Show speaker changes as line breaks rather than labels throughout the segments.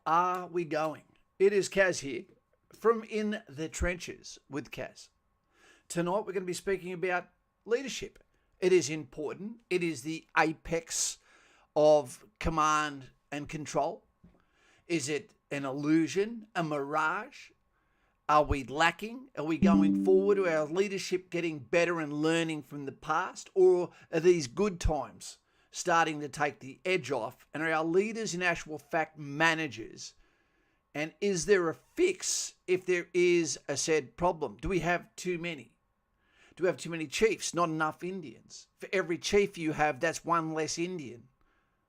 are we going? It is Kaz here from In the Trenches with Kaz. Tonight we're going to be speaking about leadership. It is important. It is the apex of command and control. Is it an illusion, a mirage? Are we lacking? Are we going forward? Are our leadership getting better and learning from the past? Or are these good times starting to take the edge off? And are our leaders in actual fact managers? And is there a fix if there is a said problem? Do we have too many? Do we have too many chiefs? Not enough Indians. For every chief you have, that's one less Indian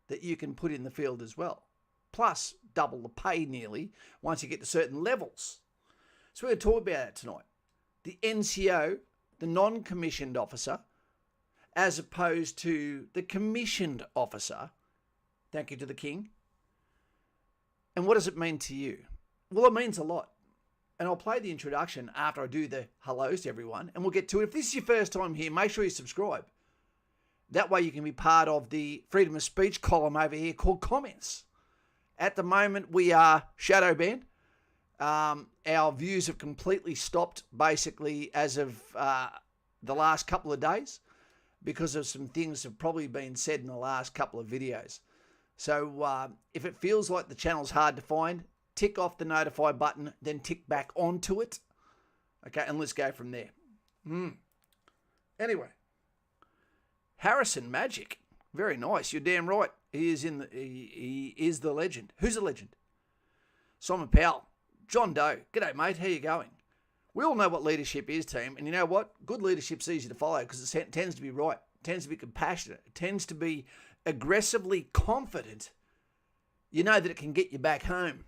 that you can put in the field as well. Plus, double the pay nearly once you get to certain levels. So we're going to talk about it tonight. The NCO, the non-commissioned officer, as opposed to the commissioned officer. Thank you to the King. And what does it mean to you? Well, it means a lot. And I'll play the introduction after I do the hellos to everyone, and we'll get to it. If this is your first time here, make sure you subscribe. That way you can be part of the freedom of speech column over here called comments. At the moment, we are shadow banned. Our views have completely stopped, basically, as of the last couple of days, because of some things that have probably been said in the last couple of videos. So if it feels like the channel's hard to find, tick off the notify button, then tick back onto it. Okay, and let's go from there. Anyway, Harrison Magic, very nice. You're damn right. He is the legend. Who's the legend? Simon Powell, John Doe. G'day, mate. How you going? We all know what leadership is, team. And you know what? Good leadership's easy to follow because it tends to be right. It tends to be compassionate. It tends to be aggressively confident. You know that it can get you back home.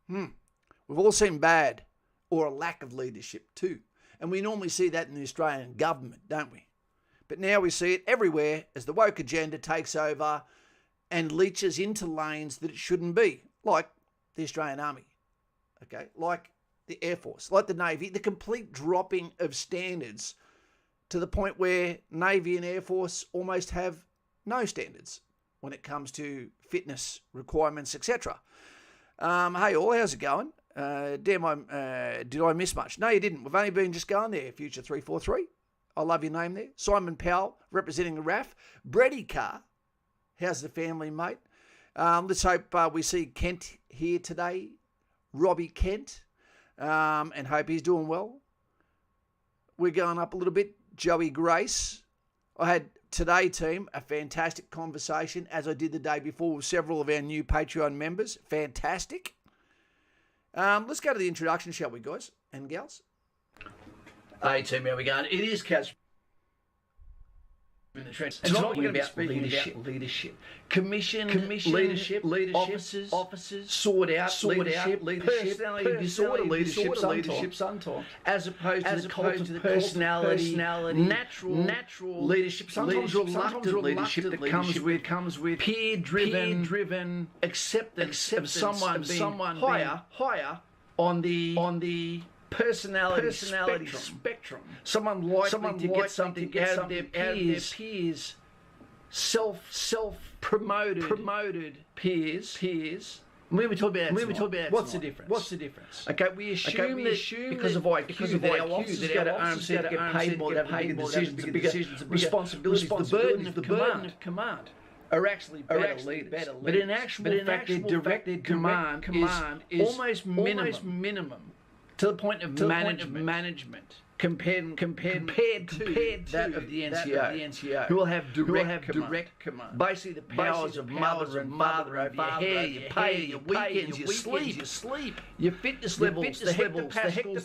We've all seen bad or a lack of leadership too. And we normally see that in the Australian government, don't we? But now we see it everywhere as the woke agenda takes over and leaches into lanes that it shouldn't be, like the Australian Army, okay, like the Air Force, like the Navy, the complete dropping of standards to the point where Navy and Air Force almost have no standards when it comes to fitness requirements, etc. Hey all, how's it going? Did I miss much? No, you didn't. We've only been just going there, Future 343. I love your name there. Simon Powell, representing the RAF. Brady Carr, how's the family, mate? Let's hope we see Kent here today. Robbie Kent, and hope he's doing well. We're going up a little bit. Joey Grace. I had today, team, a fantastic conversation, as I did the day before, with several of our new Patreon members. Fantastic. Let's go to the introduction, shall we, guys and gals? Hey, team, how we going? It is Kaz in the trench. And tonight we're going to be speaking about leadership. Commissioned leadership, officers, sought out leadership, personality disorder leadership sometimes, as opposed to the cult of personality, natural leadership, sometimes reluctant leadership that comes with peer-driven acceptance of someone being higher on the personality spectrum. Someone likely to get something out of their peers. Self-promoted peers. When we talk about that, what's the difference? Okay, we assume that because of IQ, that our officers go to arms to get paid more, to make bigger decisions, responsibilities, the burden of command are actually better leaders. But in actual fact, their direct command is almost minimum. To the point of management compared to that of the NCO, who will have direct command. Basically, the powers of mother and father over your hair, your pay, your weekends, your sleep, your fitness levels, the hectopascals,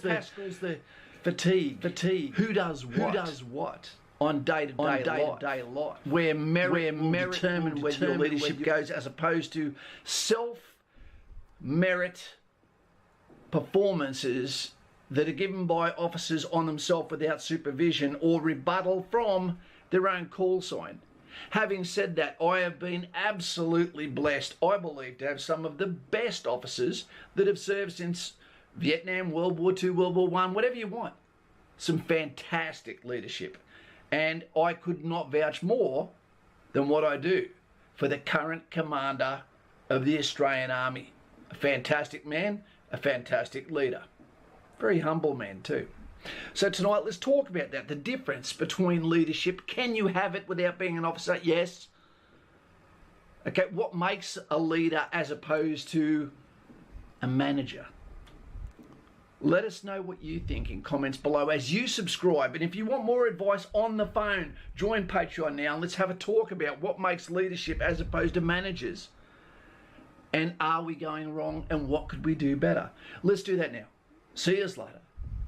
the fatigue. Who does what? On day-to-day life. Where merit will determine whether your leadership goes, as opposed to self-merit performances that are given by officers on themselves without supervision or rebuttal from their own call sign. Having said that, I have been absolutely blessed, I believe, to have some of the best officers that have served since Vietnam, World War II, World War I, whatever you want. Some fantastic leadership. And I could not vouch more than what I do for the current commander of the Australian Army. A fantastic man, a fantastic leader. Very humble man too. So tonight, let's talk about that. The difference between leadership. Can you have it without being an officer? Yes. Okay, what makes a leader as opposed to a manager? Let us know what you think in comments below as you subscribe. And if you want more advice on the phone, join Patreon now and let's have a talk about what makes leadership as opposed to managers. And are we going wrong and what could we do better? Let's do that now. See us later.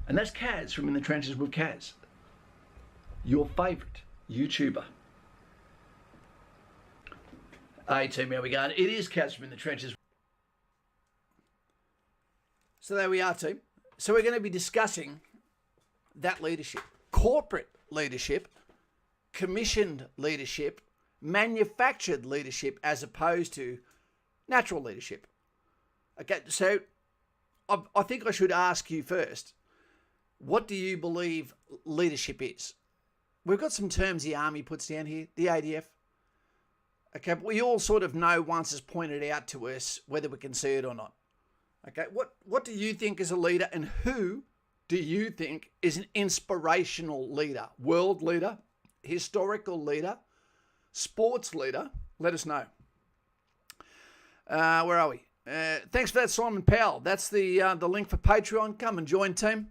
And that's Kaz from In the Trenches with Kaz, your favourite YouTuber. Hey team, how we going? It is Kaz from In the Trenches. So there we are, team. So we're going to be discussing that leadership. Corporate leadership, commissioned leadership, manufactured leadership as opposed to natural leadership. Okay, so I think I should ask you first, what do you believe leadership is? We've got some terms the Army puts down here, the ADF. Okay, but we all sort of know once it's pointed out to us whether we can see it or not. Okay, what do you think is a leader and who do you think is an inspirational leader? World leader, historical leader, sports leader? Let us know. Where are we? Thanks for that, Simon Powell. That's the link for Patreon. Come and join, team.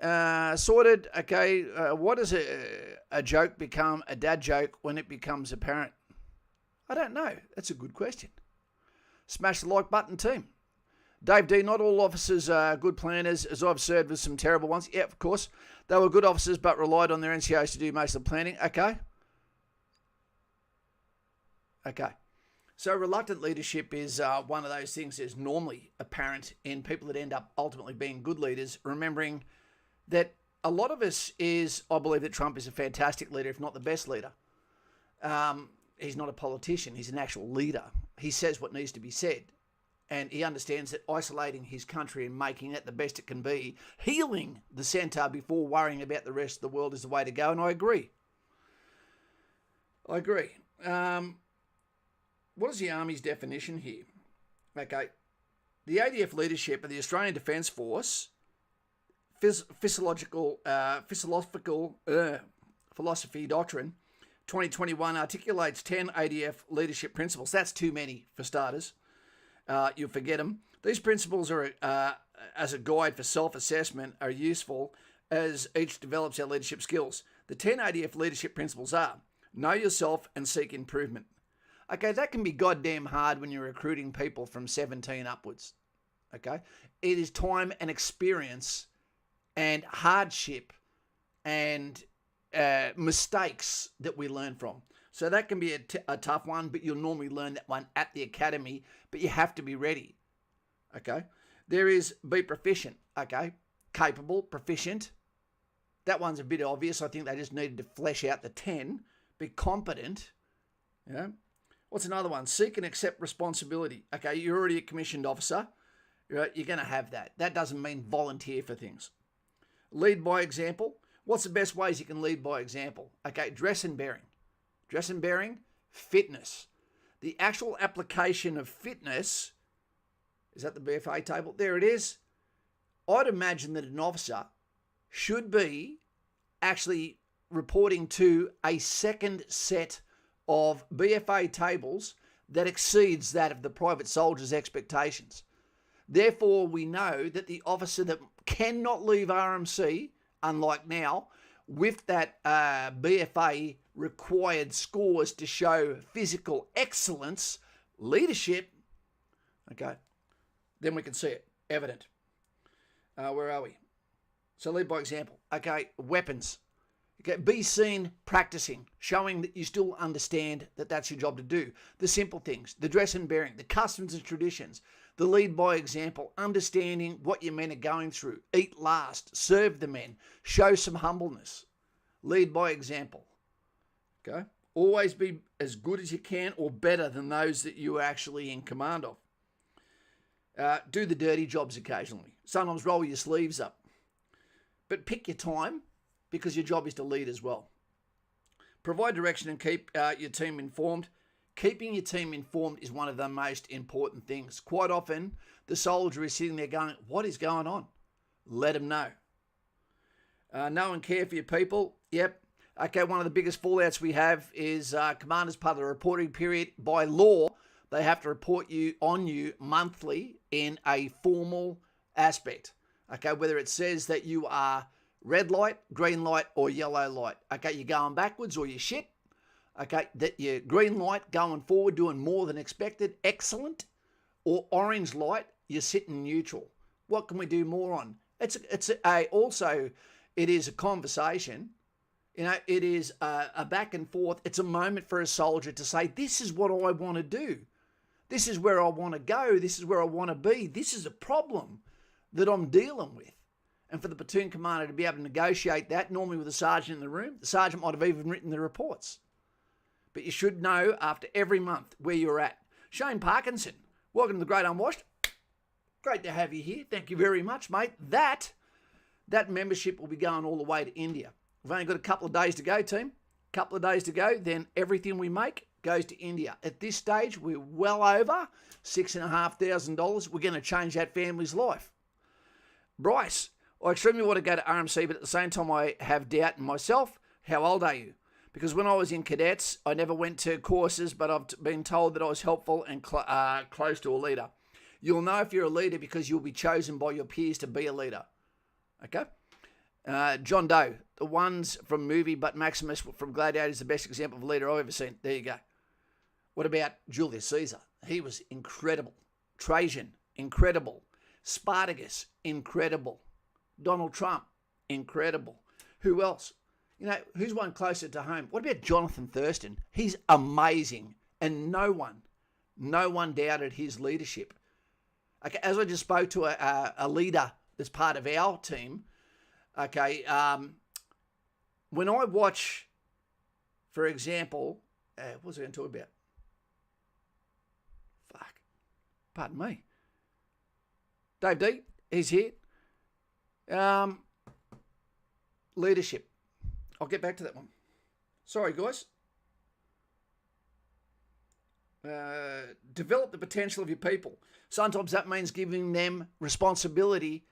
Sorted. Okay, what does a joke become a dad joke when it becomes apparent? I don't know. That's a good question. Smash the like button, team. Dave D, not all officers are good planners, as I've served with some terrible ones. Yeah, of course. They were good officers, but relied on their NCOs to do most of the planning. Okay. Okay. So reluctant leadership is one of those things that's normally apparent in people that end up ultimately being good leaders, remembering that a lot of us I believe that Trump is a fantastic leader, if not the best leader. He's not a politician. He's an actual leader. He says what needs to be said. And he understands that isolating his country and making it the best it can be, healing the centre before worrying about the rest of the world is the way to go. And I agree. What is the Army's definition here? Okay. The ADF leadership of the Australian Defence Force, philosophy doctrine, 2021 articulates 10 ADF leadership principles. That's too many for starters. You'll forget them. These principles are, as a guide for self-assessment, are useful as each develops our leadership skills. The 10 ADF leadership principles are: know yourself and seek improvement. Okay, that can be goddamn hard when you're recruiting people from 17 upwards. Okay, it is time and experience and hardship and mistakes that we learn from. So that can be a tough one, but you'll normally learn that one at the academy, but you have to be ready. Okay, there is be proficient. Okay, capable, proficient. That one's a bit obvious. I think they just needed to flesh out the 10. Be competent. Yeah. What's another one? Seek and accept responsibility. Okay, you're already a commissioned officer. You're going to have that. That doesn't mean volunteer for things. Lead by example. What's the best ways you can lead by example? Okay, dress and bearing. Dress and bearing, fitness. The actual application of fitness, is that the BFA table? There it is. I'd imagine that an officer should be actually reporting to a second set of BFA tables that exceeds that of the private soldier's expectations. Therefore, we know that the officer that cannot leave RMC, unlike now, with that BFA required scores to show physical excellence, leadership, okay, then we can see it, evident. Where are we? So lead by example. Okay, weapons. Okay, be seen practicing, showing that you still understand that that's your job to do. The simple things, the dress and bearing, the customs and traditions, the lead by example, understanding what your men are going through, eat last, serve the men, show some humbleness, lead by example. Okay, always be as good as you can or better than those that you are actually in command of. Do the dirty jobs occasionally. Sometimes roll your sleeves up. But pick your time because your job is to lead as well. Provide direction and keep your team informed. Keeping your team informed is one of the most important things. Quite often, the soldier is sitting there going, what is going on? Let them know. Know and care for your people. Yep. Okay, one of the biggest fallouts we have is commanders part of the reporting period. By law, they have to report on you monthly in a formal aspect. Okay, whether it says that you are red light, green light, or yellow light. Okay, you're going backwards or you're shit. Okay, that you're green light, going forward, doing more than expected, excellent. Or orange light, you're sitting neutral. What can we do more on? It is a conversation. You know, it is a back and forth. It's a moment for a soldier to say, this is what I want to do. This is where I want to go. This is where I want to be. This is a problem that I'm dealing with. And for the platoon commander to be able to negotiate that, normally with a sergeant in the room, the sergeant might have even written the reports. But you should know after every month where you're at. Shane Parkinson, welcome to the Great Unwashed. Great to have you here. Thank you very much, mate. That membership will be going all the way to India. We've only got a couple of days to go, team. A couple of days to go, then everything we make goes to India. At this stage, we're well over $6,500. We're going to change that family's life. Bryce, I extremely want to go to RMC, but at the same time, I have doubt in myself. How old are you? Because when I was in cadets, I never went to courses, but I've been told that I was helpful and close to a leader. You'll know if you're a leader because you'll be chosen by your peers to be a leader. Okay? John Doe, the ones from movie, but Maximus from Gladiator is the best example of a leader I've ever seen. There you go. What about Julius Caesar? He was incredible. Trajan, incredible. Spartacus, incredible. Donald Trump, incredible. Who else? You know, who's one closer to home? What about Jonathan Thurston? He's amazing. And no one doubted his leadership. Okay, as I just spoke to a leader that's part of our team, okay, when I watch, for example, what was I going to talk about? Fuck. Pardon me. Dave D, he's here. Leadership. I'll get back to that one. Sorry, guys. Develop the potential of your people. Sometimes that means giving them responsibility,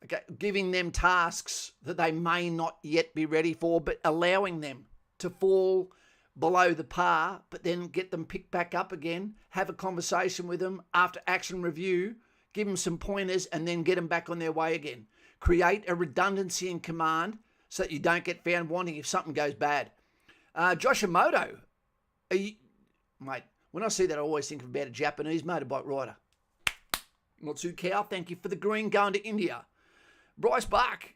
okay, giving them tasks that they may not yet be ready for, but allowing them to fall below the par, but then get them picked back up again, have a conversation with them after action review, give them some pointers, and then get them back on their way again. Create a redundancy in command so that you don't get found wanting if something goes bad. Josh Emoto, mate, when I see that, I always think about a Japanese motorbike rider. Matsukawa, thank you for the green going to India. Bryce Buck,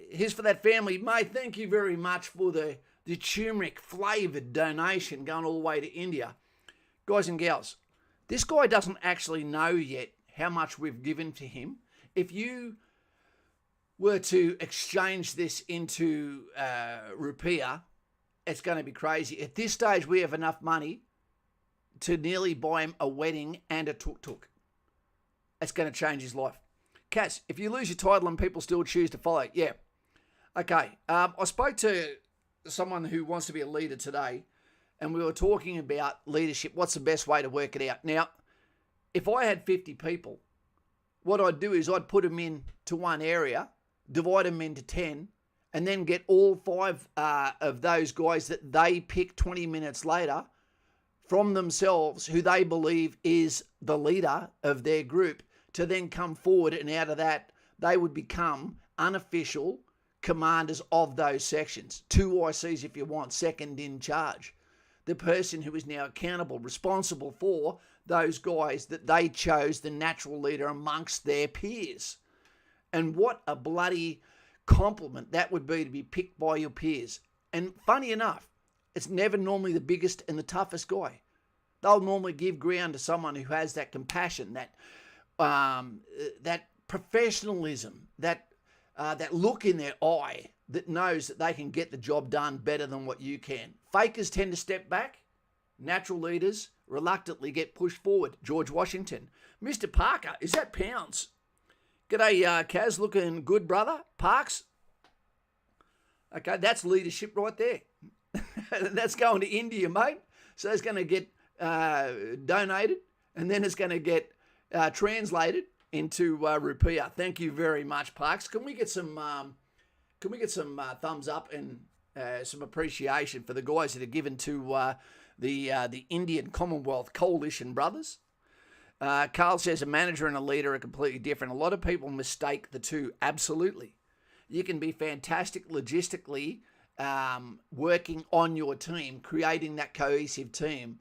here's for that family. Mate, thank you very much for the turmeric flavoured donation going all the way to India. Guys and gals, this guy doesn't actually know yet how much we've given to him. If you were to exchange this into rupiah, it's going to be crazy. At this stage, we have enough money to nearly buy him a wedding and a tuk-tuk. It's going to change his life. Cass, if you lose your title and people still choose to follow, yeah. Okay, I spoke to someone who wants to be a leader today, and we were talking about leadership. What's the best way to work it out? Now, if I had 50 people, what I'd do is I'd put them into one area, divide them into 10, and then get all 5 of those guys that they pick 20 minutes later from themselves, who they believe is the leader of their group, to then come forward, and out of that, they would become unofficial commanders of those sections. 2 ICs if you want, second in charge. The person who is now accountable, responsible for those guys that they chose the natural leader amongst their peers. And what a bloody compliment that would be to be picked by your peers. And funny enough, it's never normally the biggest and the toughest guy. They'll normally give ground to someone who has that compassion, that professionalism, that look in their eye that knows that they can get the job done better than what you can. Fakers tend to step back. Natural leaders reluctantly get pushed forward. George Washington. Mr. Parker, is that Pounds? G'day, Kaz, looking good, brother. Parks. Okay, that's leadership right there. That's going to India, mate. So it's going to get donated, and then it's going to get translated into rupiah. Thank you very much, Parks. Can we get some thumbs up and some appreciation for the guys that are given to the Indian Commonwealth Coalition brothers? Carl says a manager and a leader are completely different. A lot of people mistake the two. Absolutely. You can be fantastic logistically working on your team, creating that cohesive team.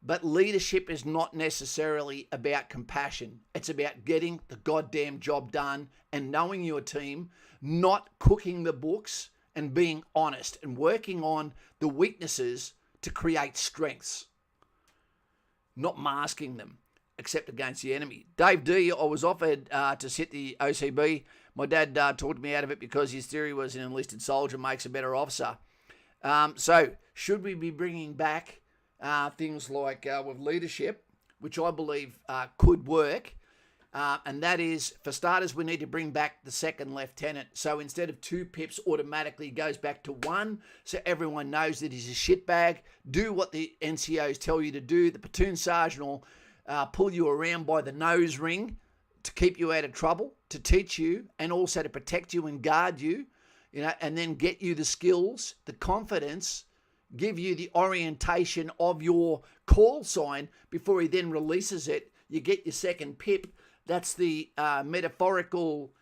But leadership is not necessarily about compassion. It's about getting the goddamn job done and knowing your team, not cooking the books and being honest and working on the weaknesses to create strengths, not masking them, except against the enemy. Dave D, I was offered to sit the OCB. My dad talked me out of it because his theory was an enlisted soldier makes a better officer. So should we be bringing back things like with leadership, which I believe could work? And that is, for starters, we need to bring back the second lieutenant. So instead of 2 pips, automatically goes back to 1, so everyone knows that he's a shitbag. Do what the NCOs tell you to do. The platoon sergeant will pull you around by the nose ring to keep you out of trouble, to teach you, and also to protect you and guard you, and then get you the skills, the confidence, give you the orientation of your call sign before he then releases it. You get your second pip. That's the metaphorical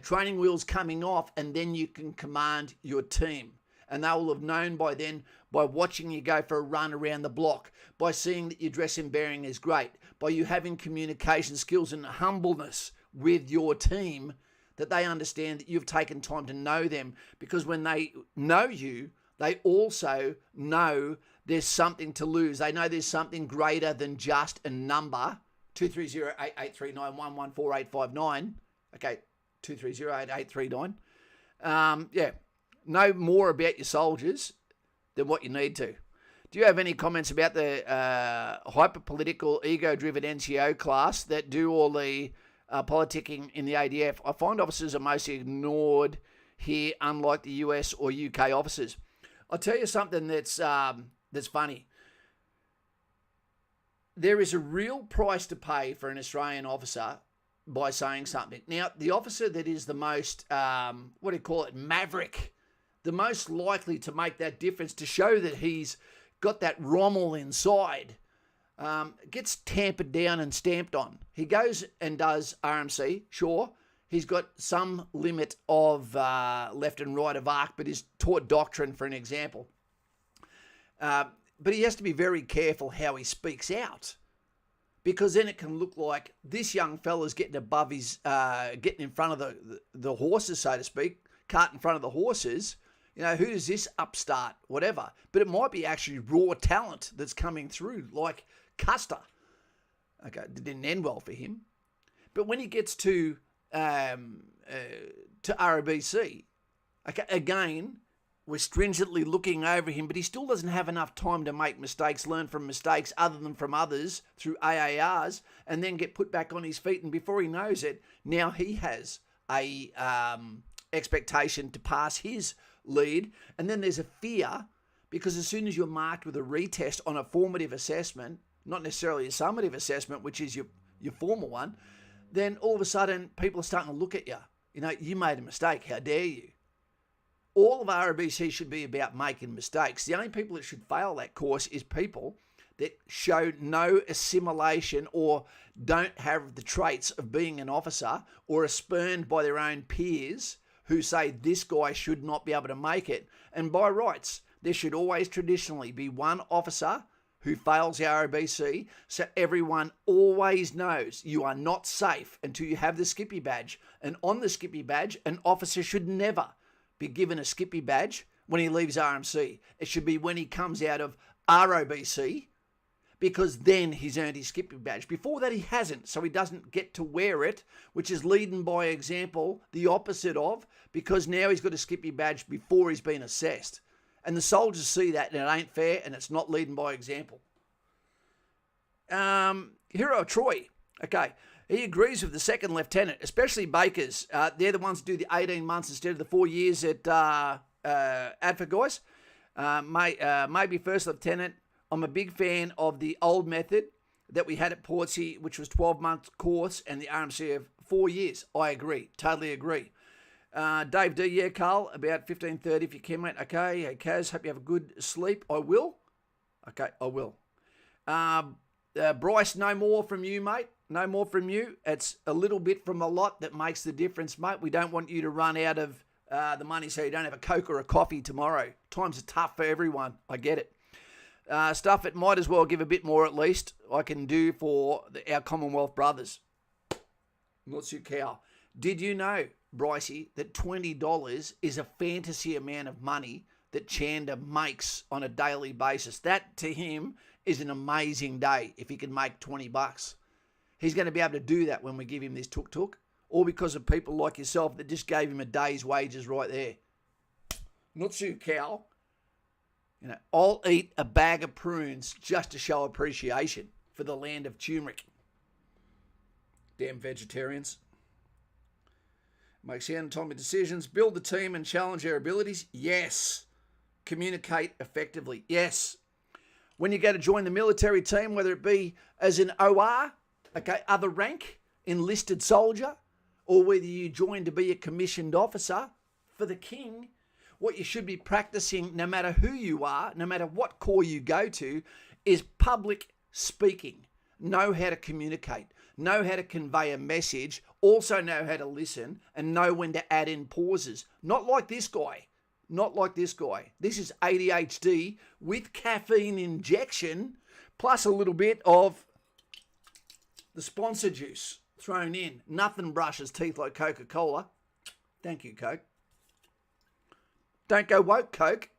training wheels coming off, and then you can command your team. And they will have known by then, by watching you go for a run around the block, by seeing that your dress and bearing is great, by you having communication skills and humbleness with your team, that they understand that you've taken time to know them. Because when they know you, they also know there's something to lose. They know there's something greater than just a number. 230-8839-114859. Okay, 230-8839. Yeah. Know more about your soldiers than what you need to. Do you have any comments about the hyper-political, ego-driven NCO class that do all the politicking in the ADF? I find officers are mostly ignored here, unlike the US or UK officers. I'll tell you something that's funny. There is a real price to pay for an Australian officer by saying something. Now, the officer that is the most, maverick, the most likely to make that difference, to show that he's got that Rommel inside, gets tampered down and stamped on. He goes and does RMC, sure. He's got some limit of left and right of arc, but is taught doctrine, for an example. But he has to be very careful how he speaks out, because then it can look like this young fella's getting above his, getting in front of the horses, so to speak, cart in front of the horses. Who is this upstart, whatever. But it might be actually raw talent that's coming through, like Custer. Okay, it didn't end well for him. But when he gets to ROBC, okay, again, we're stringently looking over him, but he still doesn't have enough time to make mistakes, learn from mistakes other than from others through AARs, and then get put back on his feet. And before he knows it, now he has a expectation to pass his lead. And then there's a fear, because as soon as you're marked with a retest on a formative assessment, not necessarily a summative assessment, which is your formal one, then all of a sudden people are starting to look at you. You made a mistake. How dare you? All of ROBC should be about making mistakes. The only people that should fail that course is people that show no assimilation or don't have the traits of being an officer, or are spurned by their own peers who say this guy should not be able to make it. And by rights, there should always traditionally be one officer who fails the ROBC, so everyone always knows you are not safe until you have the Skippy badge. And on the Skippy badge, an officer should never be given a Skippy badge when he leaves RMC. It should be when he comes out of ROBC, because then he's earned his Skippy badge. Before that, he hasn't, so he doesn't get to wear it, which is leading by example, the opposite of, because now he's got a Skippy badge before he's been assessed. And the soldiers see that, and it ain't fair, and it's not leading by example. Hero Troy, okay, he agrees with the second lieutenant, especially Bakers. They're the ones that do the 18 months instead of the 4 years at ADFA, guys. Maybe first lieutenant. I'm a big fan of the old method that we had at Portsea, which was 12-month course, and the RMC of 4 years. I agree. Totally agree. Dave D, yeah, Carl, about 15:30 if you can, mate. Okay, hey, Kaz, hope you have a good sleep. I will. Okay, I will. Bryce, no more from you, mate. No more from you. It's a little bit from a lot that makes the difference, mate. We don't want you to run out of the money so you don't have a Coke or a coffee tomorrow. Times are tough for everyone. I get it. Stuff it might as well give a bit more at least. I can do for our Commonwealth brothers. Not so cow. Did you know, Brycey, that $20 is a fantasy amount of money that Chanda makes on a daily basis? That to him is an amazing day if he can make $20. He's going to be able to do that when we give him this tuk-tuk, all because of people like yourself that just gave him a day's wages right there. Not so cow. You know, I'll eat a bag of prunes just to show appreciation for the land of turmeric. Damn vegetarians. Make sound timely decisions. Build the team and challenge their abilities. Yes. Communicate effectively. Yes. When you go to join the military team, whether it be as an OR, okay, other rank, enlisted soldier, or whether you join to be a commissioned officer for the king, what you should be practicing, no matter who you are, no matter what corps you go to, is public speaking. Know how to communicate, know how to convey a message, also know how to listen, and know when to add in pauses. Not like this guy. Not like this guy. This is ADHD with caffeine injection, plus a little bit of the sponsor juice thrown in. Nothing brushes teeth like Coca-Cola. Thank you, Coke. Don't go woke, Coke.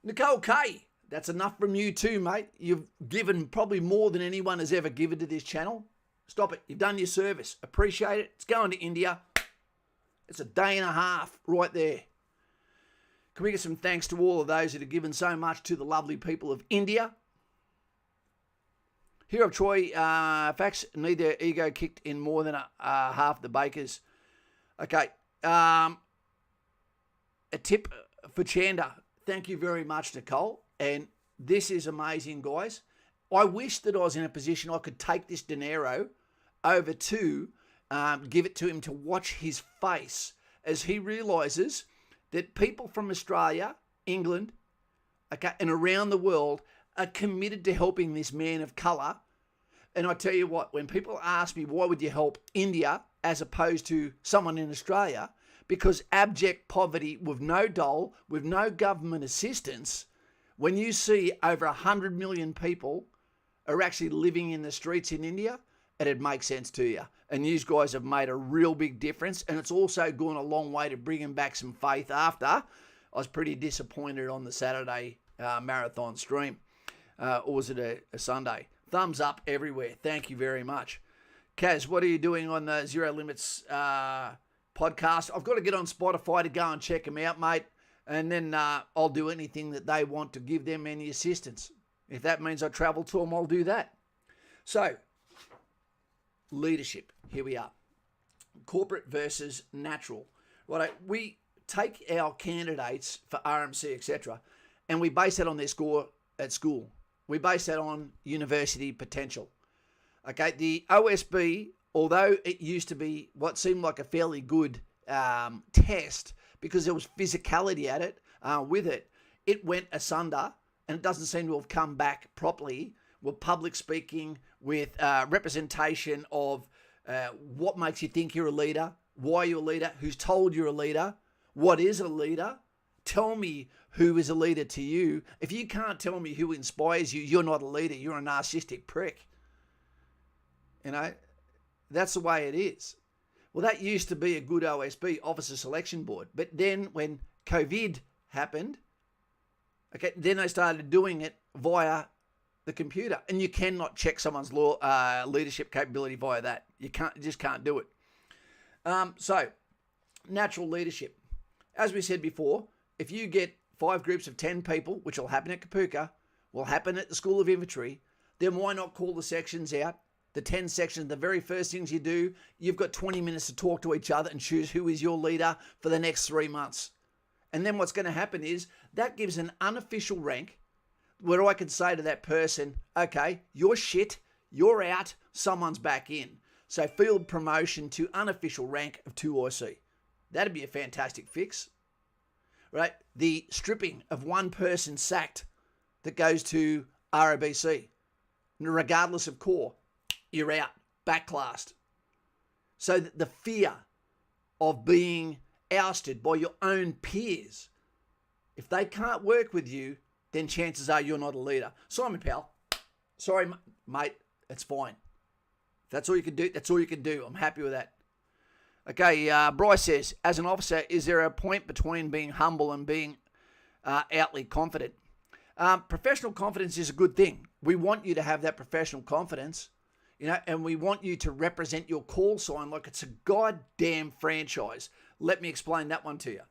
Nicole K, that's enough from you too, mate. You've given probably more than anyone has ever given to this channel. Stop it. You've done your service. Appreciate it. It's going to India. It's a day and a half right there. Can we get some thanks to all of those that have given so much to the lovely people of India? Here of Troy, facts, need their ego kicked in more than half the bakers. Okay. A tip for Chanda. Thank you very much, Nicole. And this is amazing, guys. I wish that I was in a position I could take this dinero over to give it to him to watch his face as he realises that people from Australia, England, okay, and around the world are committed to helping this man of colour. And I tell you what, when people ask me, why would you help India as opposed to someone in Australia? Because abject poverty with no dole, with no government assistance, when you see over 100 million people are actually living in the streets in India, it'd make sense to you. And you guys have made a real big difference. And it's also gone a long way to bringing back some faith after I was pretty disappointed on the Saturday marathon stream. Or was it a Sunday? Thumbs up everywhere. Thank you very much. Kaz, what are you doing on the Zero Limits podcast? I've got to get on Spotify to go and check them out, mate. And then I'll do anything that they want to give them any assistance. If that means I travel to them, I'll do that. So, leadership. Here we are. Corporate versus natural. Right, we take our candidates for RMC, etc., and we base that on their score at school. We base that on university potential. Okay, the OSB, although it used to be what seemed like a fairly good test because there was physicality at it, with it, it went asunder and it doesn't seem to have come back properly with public speaking, with representation of what makes you think you're a leader, why you're a leader, who's told you're a leader, what is a leader. Tell me who is a leader to you. If you can't tell me who inspires you, you're not a leader. You're a narcissistic prick. You know, that's the way it is. Well, that used to be a good OSB, Officer Selection Board. But then when COVID happened, okay, then they started doing it via the computer. And you cannot check someone's leadership capability via that. You just can't do it. So, natural leadership. As we said before, if you get 5 groups of 10 people, which will happen at Kapuka, will happen at the School of Infantry, then why not call the sections out? The 10 sections, the very first things you do, you've got 20 minutes to talk to each other and choose who is your leader for the next 3 months. And then what's going to happen is that gives an unofficial rank where I can say to that person, okay, you're shit, you're out, someone's back in. So field promotion to unofficial rank of 2IC. That'd be a fantastic fix, right? The stripping of one person sacked that goes to ROBC, regardless of core, you're out, backclassed. So that the fear of being ousted by your own peers, if they can't work with you, then chances are you're not a leader. Simon Powell, sorry, mate, it's fine. If that's all you can do, that's all you can do. I'm happy with that. Okay, Bryce says, as an officer, is there a point between being humble and being outly confident? Professional confidence is a good thing. We want you to have that professional confidence, and we want you to represent your call sign like it's a goddamn franchise. Let me explain that one to you.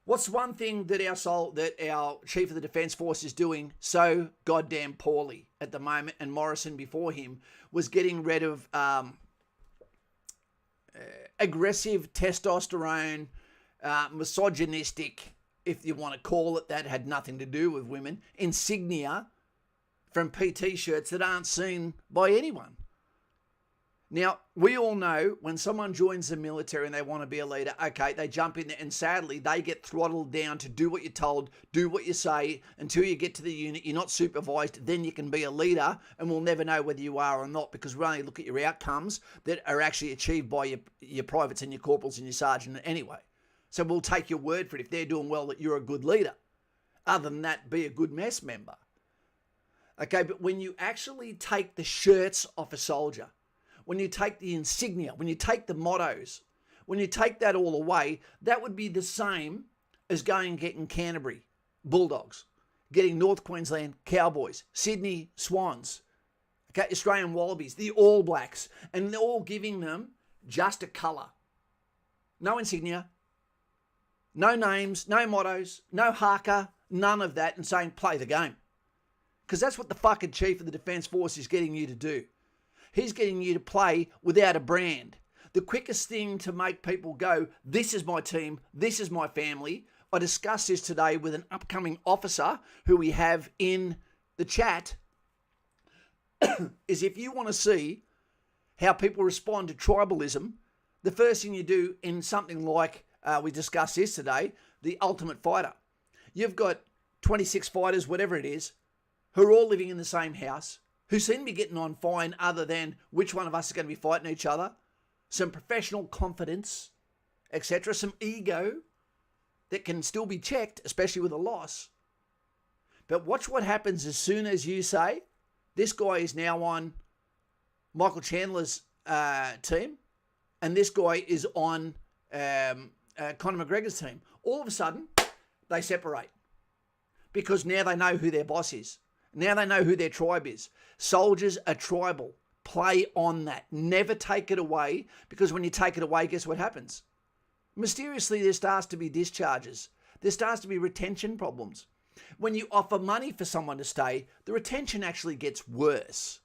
What's one thing that our Chief of the Defence Force is doing so goddamn poorly at the moment, and Morrison before him, was getting rid of aggressive testosterone, misogynistic, if you want to call it that, had nothing to do with women, insignia from PT shirts that aren't seen by anyone. Now, we all know when someone joins the military and they want to be a leader, okay, they jump in there and sadly they get throttled down to do what you're told, do what you say until you get to the unit, you're not supervised, then you can be a leader and we'll never know whether you are or not because we only look at your outcomes that are actually achieved by your privates and your corporals and your sergeant anyway. So we'll take your word for it if they're doing well that you're a good leader. Other than that, be a good mess member. Okay, but when you actually take the shirts off a soldier, when you take the insignia, when you take the mottos, when you take that all away, that would be the same as going and getting Canterbury Bulldogs, getting North Queensland Cowboys, Sydney Swans, okay, Australian Wallabies, the All Blacks, and they're all giving them just a colour. No insignia, no names, no mottos, no haka, none of that, and saying play the game. Because that's what the fucking Chief of the Defence Force is getting you to do. He's getting you to play without a brand. The quickest thing to make people go, this is my team, this is my family. I discussed this today with an upcoming officer who we have in the chat, is if you want to see how people respond to tribalism, the first thing you do in something like, we discussed this today, the Ultimate Fighter. You've got 26 fighters, whatever it is, who are all living in the same house, who seem to be getting on fine other than which one of us is going to be fighting each other, some professional confidence, etc., some ego that can still be checked, especially with a loss. But watch what happens as soon as you say, this guy is now on Michael Chandler's team, and this guy is on Conor McGregor's team. All of a sudden, they separate. Because now they know who their boss is. Now they know who their tribe is. Soldiers are tribal. Play on that. Never take it away, because when you take it away, guess what happens? Mysteriously, there starts to be discharges. There starts to be retention problems. When you offer money for someone to stay, the retention actually gets worse.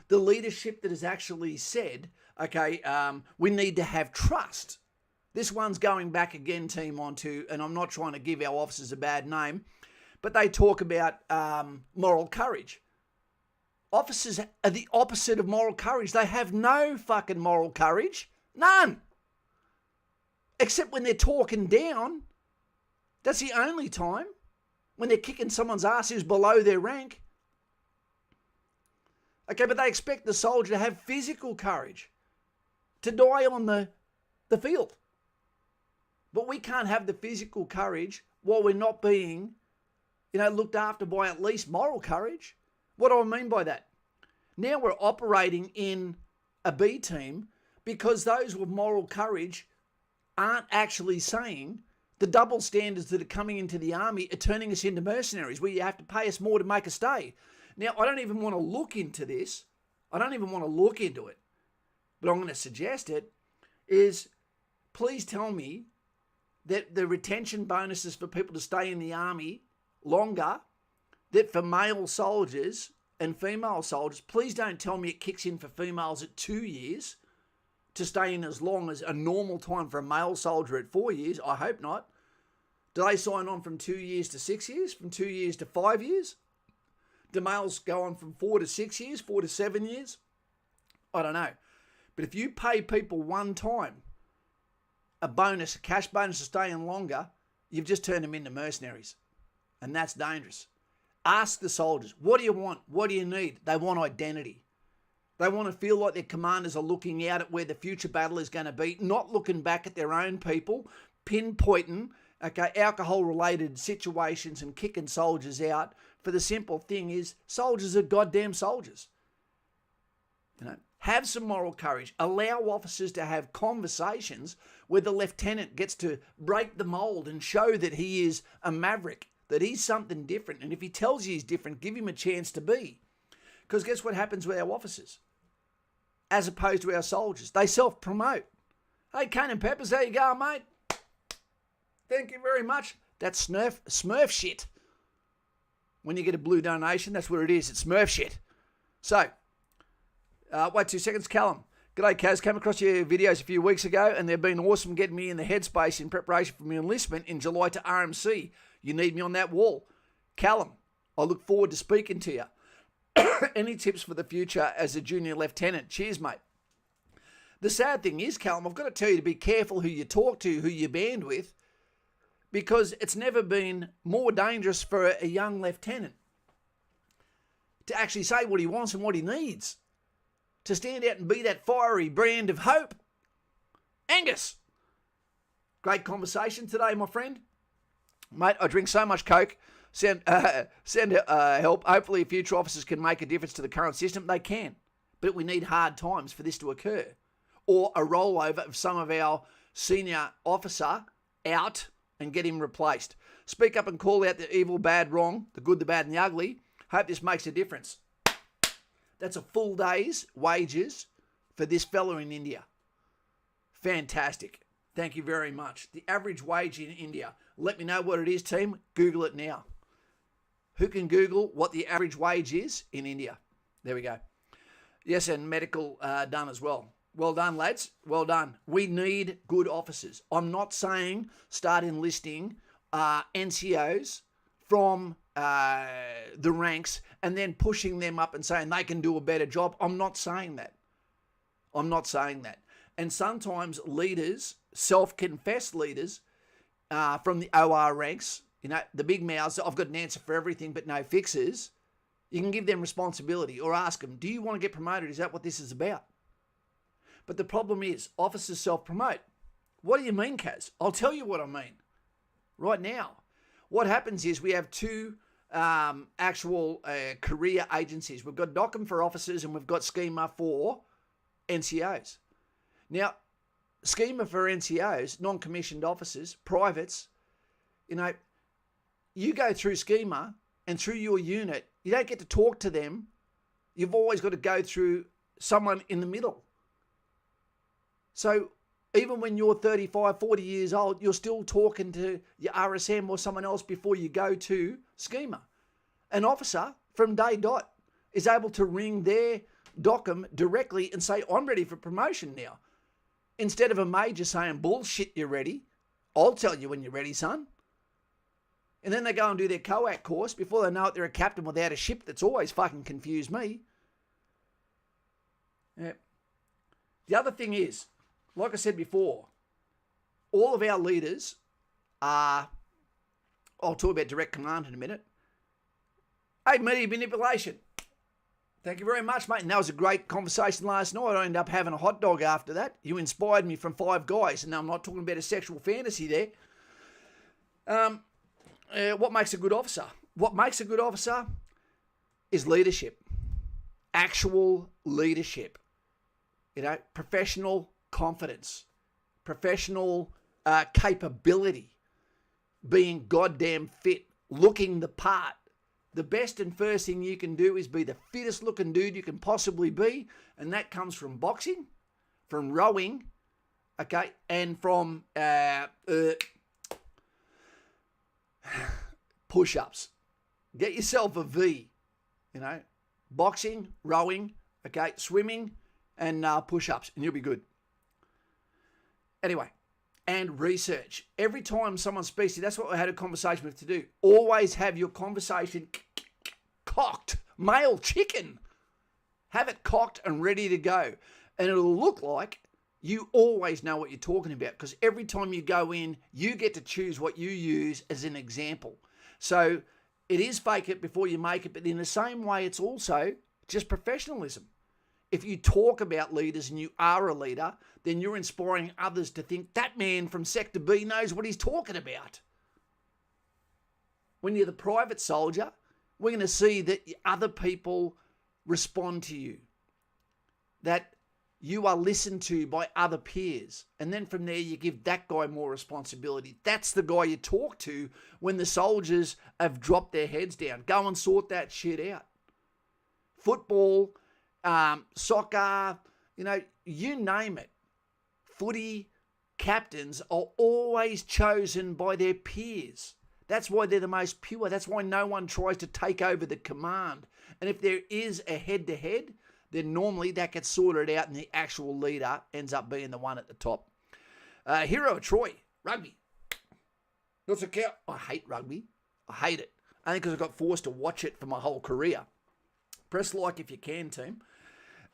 The leadership that has actually said, okay, we need to have trust. This one's going back again, team, onto, and I'm not trying to give our officers a bad name, but they talk about moral courage. Officers are the opposite of moral courage. They have no fucking moral courage. None. Except when they're talking down. That's the only time. When they're kicking someone's ass who's below their rank. Okay, but they expect the soldier to have physical courage. To die on the field. But we can't have the physical courage while we're not being, looked after by at least moral courage. What do I mean by that? Now we're operating in a B team because those with moral courage aren't actually saying the double standards that are coming into the army are turning us into mercenaries where you have to pay us more to make us stay. Now, I don't even want to look into this. I don't even want to look into it. But I'm going to suggest it is, please tell me that the retention bonuses for people to stay in the army longer, that for male soldiers and female soldiers, please don't tell me it kicks in for females at 2 years to stay in as long as a normal time for a male soldier at 4 years. I hope not. Do they sign on from 2 years to 6 years, from 2 years to 5 years? Do males go on from 4 to 6 years, 4 to 7 years? I don't know. But if you pay people one time a bonus, a cash bonus for staying longer, you've just turned them into mercenaries. And that's dangerous. Ask the soldiers, what do you want? What do you need? They want identity. They want to feel like their commanders are looking out at where the future battle is going to be, not looking back at their own people, pinpointing, alcohol-related situations and kicking soldiers out. For the simple thing is, soldiers are goddamn soldiers. Have some moral courage. Allow officers to have conversations where the lieutenant gets to break the mold and show that he is a maverick, that he's something different. And if he tells you he's different, give him a chance to be. Because guess what happens with our officers? As opposed to our soldiers. They self-promote. Hey, Cane and Peppers, there you go, mate. Thank you very much. That's Smurf shit. When you get a blue donation, that's what it is. It's Smurf shit. So, wait 2 seconds. Callum. G'day, Kaz. Came across your videos a few weeks ago, and they've been awesome getting me in the headspace in preparation for my enlistment in July to RMC. You need me on that wall. Callum, I look forward to speaking to you. Any tips for the future as a junior lieutenant? Cheers, mate. The sad thing is, Callum, I've got to tell you to be careful who you talk to, who you band with, because it's never been more dangerous for a young lieutenant to actually say what he wants and what he needs, to stand out and be that fiery brand of hope. Angus, great conversation today, my friend. Mate, I drink so much Coke. Send help. Hopefully future officers can make a difference to the current system. They can. But we need hard times for this to occur. Or a rollover of some of our senior officer out and get him replaced. Speak up and call out the evil, bad, wrong, the good, the bad, and the ugly. Hope this makes a difference. That's a full day's wages for this fella in India. Fantastic. Thank you very much. The average wage in India. Let me know what it is, team. Google it now. Who can Google what the average wage is in India? There we go. Yes, and medical done as well. Well done, lads. Well done. We need good officers. I'm not saying start enlisting NCOs from the ranks and then pushing them up and saying they can do a better job. I'm not saying that. I'm not saying that. And sometimes leaders, self-confessed leaders from the OR ranks, the big mouths, I've got an answer for everything but no fixes. You can give them responsibility or ask them, do you want to get promoted? Is that what this is about? But the problem is officers self-promote. What do you mean, Kaz? I'll tell you what I mean right now. What happens is we have two actual career agencies. We've got DOCM for officers and we've got Schema for NCOs. Now, Schema for NCOs, non-commissioned officers, privates, you go through Schema and through your unit, you don't get to talk to them. You've always got to go through someone in the middle. So even when you're 35, 40 years old, you're still talking to your RSM or someone else before you go to Schema. An officer from day dot is able to ring their DOCM directly and say, I'm ready for promotion now. Instead of a major saying, bullshit, you're ready. I'll tell you when you're ready, son. And then they go and do their COAC course. Before they know it, they're a captain without a ship. That's always fucking confused me. Yeah. The other thing is, like I said before, all of our leaders are, I'll talk about direct command in a minute. Hey, media manipulation. Thank you very much, mate. And that was a great conversation last night. I ended up having a hot dog after that. You inspired me from Five Guys. And I'm not talking about a sexual fantasy there. What makes a good officer? What makes a good officer is leadership. Actual leadership. Professional confidence. Professional capability. Being goddamn fit. Looking the part. The best and first thing you can do is be the fittest looking dude you can possibly be. And that comes from boxing, from rowing, okay, and from push-ups. Get yourself a V, boxing, rowing, okay, swimming, and push-ups, and you'll be good. Anyway, and research. Every time someone speaks to you, that's what I had a conversation with to do. Always have your conversation cocked. Male chicken. Have it cocked and ready to go. And it'll look like you always know what you're talking about, because every time you go in, you get to choose what you use as an example. So it is fake it before you make it, but in the same way, it's also just professionalism. If you talk about leaders and you are a leader, then you're inspiring others to think that man from Sector B knows what he's talking about. When you're the private soldier, we're going to see that other people respond to you, that you are listened to by other peers. And then from there, you give that guy more responsibility. That's the guy you talk to when the soldiers have dropped their heads down. Go and sort that shit out. Football, soccer, you name it. Footy captains are always chosen by their peers. That's why they're the most pure. That's why no one tries to take over the command. And if there is a head-to-head, then normally that gets sorted out and the actual leader ends up being the one at the top. Hero of Troy, rugby. What's a cow? I hate rugby. I hate it. Only because I got forced to watch it for my whole career. Press like if you can, team.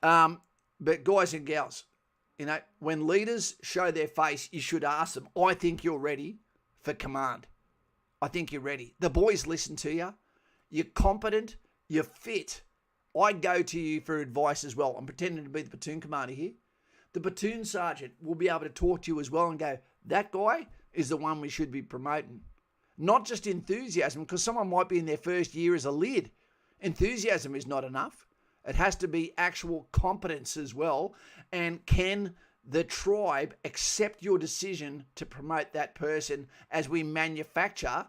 But guys and gals, when leaders show their face, you should ask them, I think you're ready for command. I think you're ready. The boys listen to you. You're competent. You're fit. I go to you for advice as well. I'm pretending to be the platoon commander here. The platoon sergeant will be able to talk to you as well and go, that guy is the one we should be promoting. Not just enthusiasm, because someone might be in their first year as a lead. Enthusiasm is not enough. It has to be actual competence as well. And can the tribe accept your decision to promote that person as we manufacture,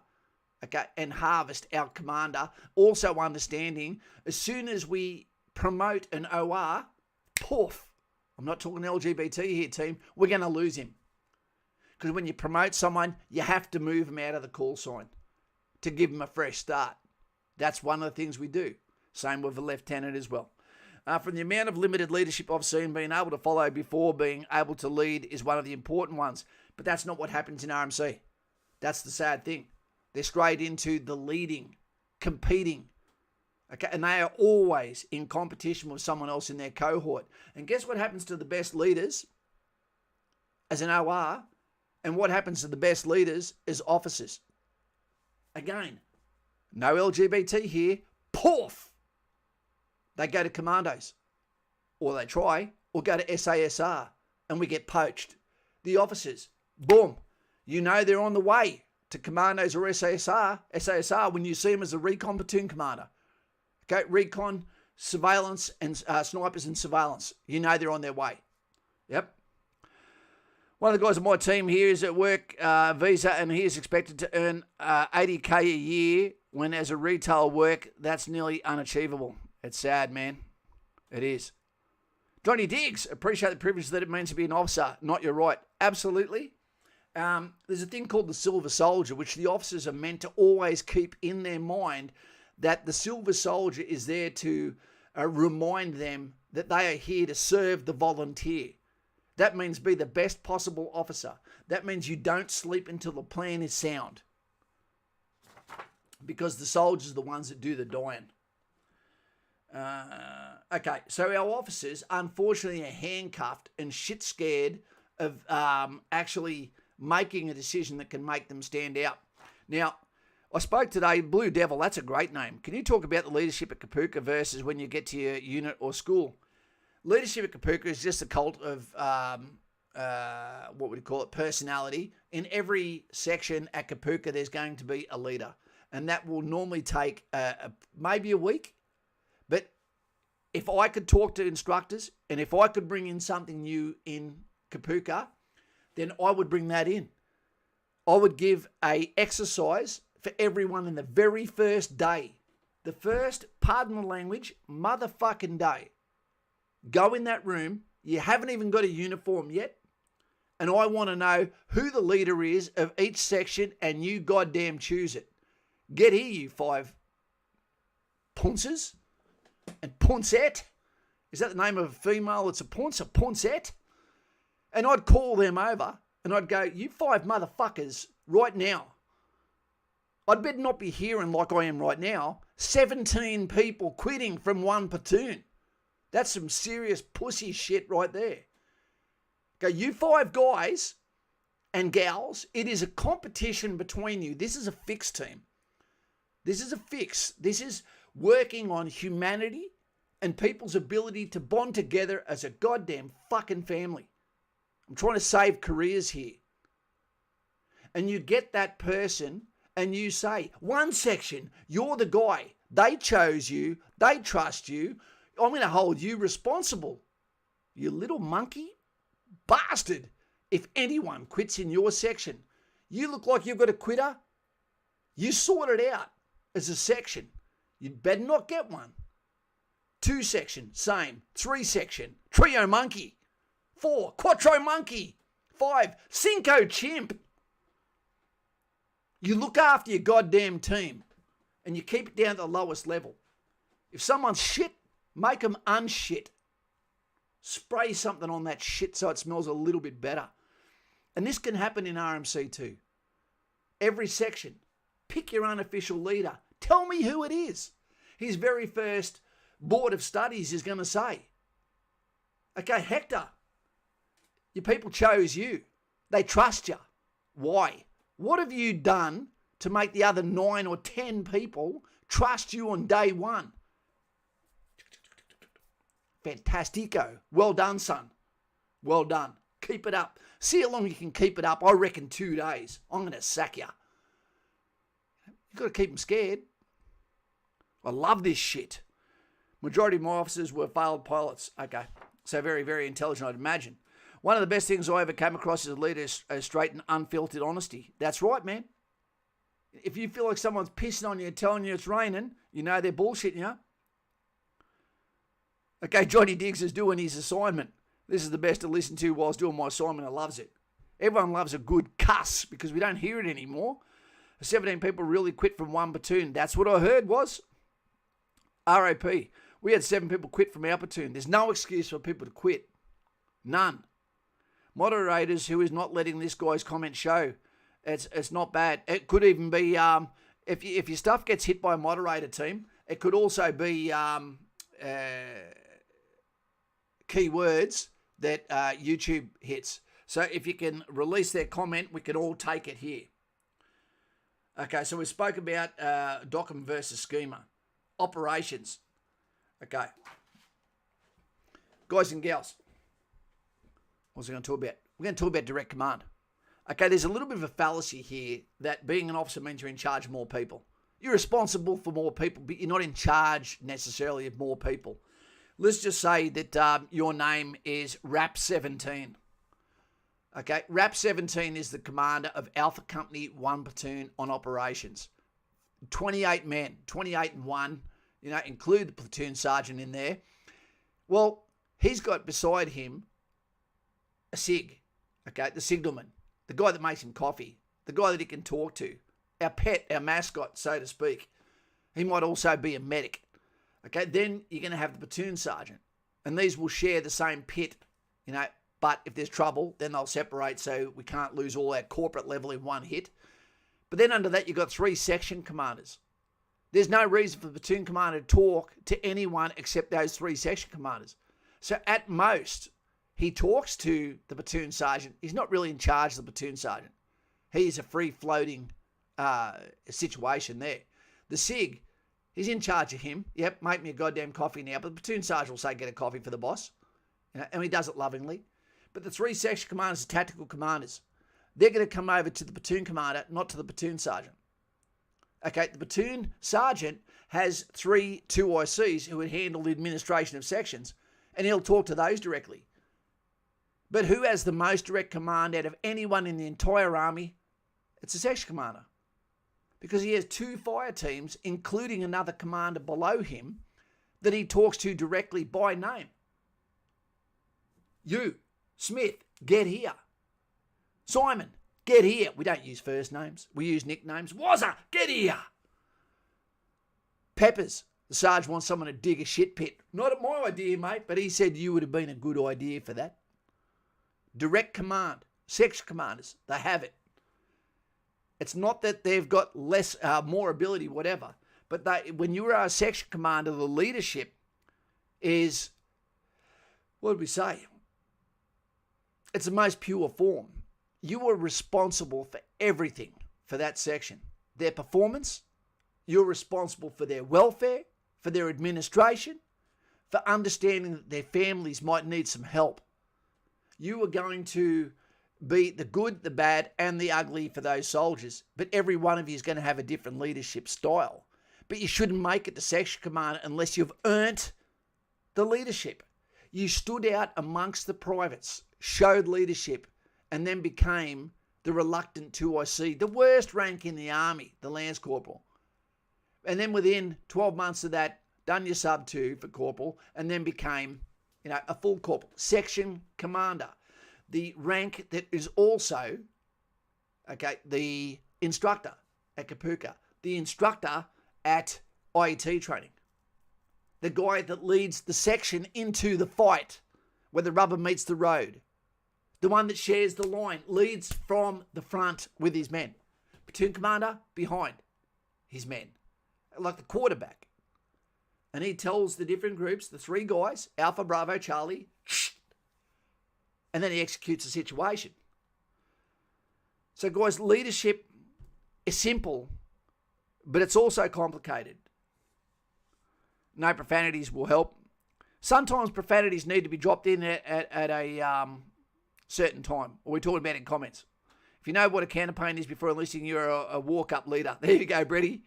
and harvest our commander? Also understanding, as soon as we promote an OR, poof, I'm not talking LGBT here, team, we're going to lose him. Because when you promote someone, you have to move them out of the call sign to give them a fresh start. That's one of the things we do. Same with a lieutenant as well. From the amount of limited leadership I've seen, being able to follow before being able to lead is one of the important ones. But that's not what happens in RMC. That's the sad thing. They're straight into the leading, competing. Okay, and they are always in competition with someone else in their cohort. And guess what happens to the best leaders as an OR? And what happens to the best leaders as officers? Again, no LGBT here. Poof! They go to commandos. Or they try. Or go to SASR. And we get poached. The officers, boom. They're on the way to commandos or SASR when you see them as a recon platoon commander. Okay, recon, surveillance, and snipers and surveillance. They're on their way. Yep. One of the guys on my team here is at work visa, and he is expected to earn $80K a year, when as a retail work, that's nearly unachievable. It's sad, man. It is. Johnny Diggs, appreciate the privilege that it means to be an officer. Not you're right. Absolutely. There's a thing called the Silver Soldier, which the officers are meant to always keep in their mind, that the Silver Soldier is there to remind them that they are here to serve the volunteer. That means be the best possible officer. That means you don't sleep until the plan is sound. Because the soldiers are the ones that do the dying. Okay, so our officers, unfortunately, are handcuffed and shit scared of actually making a decision that can make them stand out. Now, I spoke today, Blue Devil, that's a great name. Can you talk about the leadership at Kapooka versus when you get to your unit or school? Leadership at Kapooka is just a cult of, personality. In every section at Kapooka, there's going to be a leader. And that will normally take maybe a week. But if I could talk to instructors, and if I could bring in something new in Kapooka, then I would bring that in. I would give a exercise for everyone in the very first day. The first, pardon the language, motherfucking day. Go in that room. You haven't even got a uniform yet. And I want to know who the leader is of each section, and you goddamn choose it. Get here, you 5 punces and puncette. Is that the name of a female? It's a punce, a puncette. And I'd call them over And I'd go, you 5 motherfuckers right now, I'd better not be hearing like I am right now, 17 people quitting from one platoon. That's some serious pussy shit right there. Go, you 5 guys and gals, it is a competition between you. This is a fix team. This is a fix. This is working on humanity and people's ability to bond together as a goddamn fucking family. I'm trying to save careers here. And you get that person and you say, one section, you're the guy. They chose you. They trust you. I'm going to hold you responsible. You little monkey bastard. If anyone quits in your section, you look like you've got a quitter. You sort it out as a section. You'd better not get one. 2 section, same. 3 section, trio monkey. 4, quattro monkey. 5, cinco chimp. You look after your goddamn team and you keep it down to the lowest level. If someone's shit, make them unshit. Spray something on that shit so it smells a little bit better. And this can happen in RMC too. Every section, pick your unofficial leader. Tell me who it is. His very first board of studies is going to say, okay, Hector, your people chose you. They trust you. Why? What have you done to make the other 9 or 10 people trust you on day one? Fantastico. Well done, son. Well done. Keep it up. See how long you can keep it up. I reckon 2 days. I'm going to sack you. You've got to keep them scared. I love this shit. Majority of my officers were failed pilots. Okay. So very, very intelligent, I'd imagine. One of the best things I ever came across as a leader is straight and unfiltered honesty. That's right, man. If you feel like someone's pissing on you and telling you it's raining, you know they're bullshitting you. Okay, Johnny Diggs is doing his assignment. This is the best to listen to whilst doing my assignment. I loves it. Everyone loves a good cuss because we don't hear it anymore. 17 people really quit from one platoon. That's what I heard was. ROP. We had 7 people quit from our platoon. There's no excuse for people to quit. None. Moderators who is not letting this guy's comment show. It's not bad. It could even be, if your stuff gets hit by a moderator team, it could also be keywords that YouTube hits. So if you can release their comment, we can all take it here. Okay, so we spoke about Dockham versus Schema. Operations. Okay. Guys and gals. What was I going to talk about? We're going to talk about direct command. Okay, there's a little bit of a fallacy here that being an officer means you're in charge of more people. You're responsible for more people, but you're not in charge necessarily of more people. Let's just say that your name is Rap 17. Okay, Rap 17 is the commander of Alpha Company 1 Platoon on operations. 28 men, 28 and 1, include the platoon sergeant in there. Well, he's got beside him a SIG, okay, the signalman, the guy that makes him coffee, the guy that he can talk to, our pet, our mascot, so to speak. He might also be a medic. Okay, then you're going to have the platoon sergeant. And these will share the same pit, but if there's trouble, then they'll separate so we can't lose all our corporate level in one hit. But then under that, you've got 3 section commanders. There's no reason for the platoon commander to talk to anyone except those 3 section commanders. So at most, he talks to the platoon sergeant. He's not really in charge of the platoon sergeant. He's a free-floating situation there. The SIG, he's in charge of him. Yep, make me a goddamn coffee now. But the platoon sergeant will say, get a coffee for the boss. And he does it lovingly. But the 3 section commanders are tactical commanders. They're going to come over to the platoon commander, not to the platoon sergeant. Okay, the platoon sergeant has 3 2ICs who would handle the administration of sections, and he'll talk to those directly. But who has the most direct command out of anyone in the entire army? It's the section commander. Because he has 2 fire teams, including another commander below him, that he talks to directly by name. You, Smith, get here. Simon, get here. We don't use first names. We use nicknames. Wazza, get here. Peppers, the sergeant wants someone to dig a shit pit. Not my idea, mate, but he said you would have been a good idea for that. Direct command. Section commanders, they have it. It's not that they've got more ability, whatever. But when you are a section commander, the leadership is, what did we say? It's the most pure form. You are responsible for everything for that section. Their performance, you're responsible for their welfare, for their administration, for understanding that their families might need some help. You are going to be the good, the bad, and the ugly for those soldiers. But every one of you is going to have a different leadership style. But you shouldn't make it the section commander unless you've earned the leadership. You stood out amongst the privates, showed leadership, and then became the reluctant 2IC, the worst rank in the army, the Lance Corporal. And then within 12 months of that, done your sub 2 for corporal, and then became, a full corporal, section commander. The rank that is also, the instructor at Kapuka, the instructor at IET training, the guy that leads the section into the fight where the rubber meets the road, the one that shares the line, leads from the front with his men. Platoon commander behind his men, like the quarterback. And he tells the different groups, the 3 guys, Alpha, Bravo, Charlie, and then he executes the situation. So guys, leadership is simple, but it's also complicated. No profanities will help. Sometimes profanities need to be dropped in at a certain time. Or we're talking about in comments. If you know what a campaign is before enlisting, you're a walk-up leader. There you go, Brady.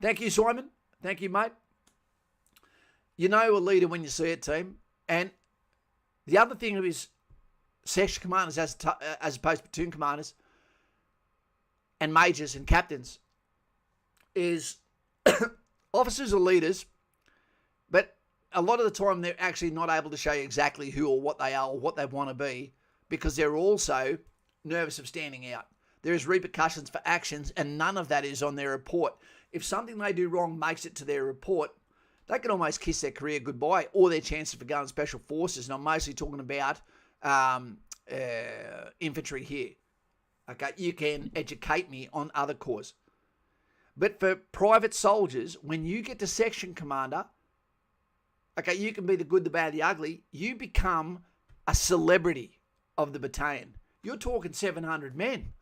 Thank you, Simon. Thank you, mate. You know a leader when you see it, team. And the other thing is section commanders as opposed to platoon commanders and majors and captains is officers are leaders, but a lot of the time they're actually not able to show you exactly who or what they are or what they want to be because they're also nervous of standing out. There is repercussions for actions and none of that is on their report. If something they do wrong makes it to their report, they can almost kiss their career goodbye or their chances for going to special forces. And I'm mostly talking about infantry here. Okay, you can educate me on other corps. But for private soldiers, when you get to section commander, okay, you can be the good, the bad, the ugly. You become a celebrity of the battalion. You're talking 700 men.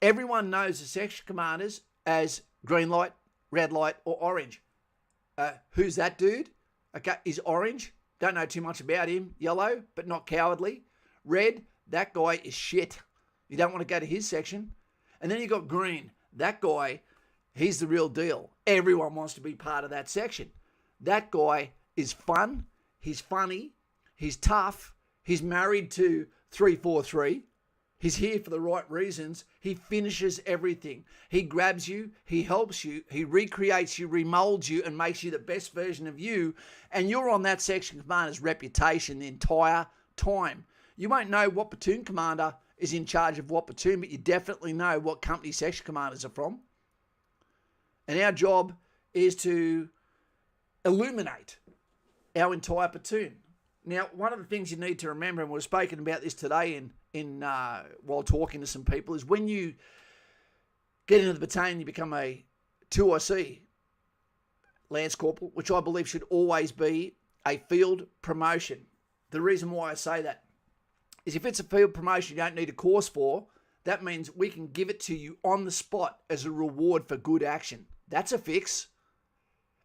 Everyone knows the section commanders as green light, red light, or orange. Who's that dude? Okay, he's orange. Don't know too much about him. Yellow, but not cowardly. Red, that guy is shit. You don't want to go to his section. And then you got green. That guy, he's the real deal. Everyone wants to be part of that section. That guy is fun. He's funny. He's tough. He's married to 343. He's here for the right reasons. He finishes everything. He grabs you. He helps you. He recreates you, remolds you, and makes you the best version of you. And you're on that section commander's reputation the entire time. You won't know what platoon commander is in charge of what platoon, but you definitely know what company section commanders are from. And our job is to illuminate our entire platoon. Now, one of the things you need to remember, and we've spoken about this today while talking to some people, is when you get into the battalion, you become a 2IC Lance Corporal, which I believe should always be a field promotion. The reason why I say that is if it's a field promotion you don't need a course for, that means we can give it to you on the spot as a reward for good action. That's a fix.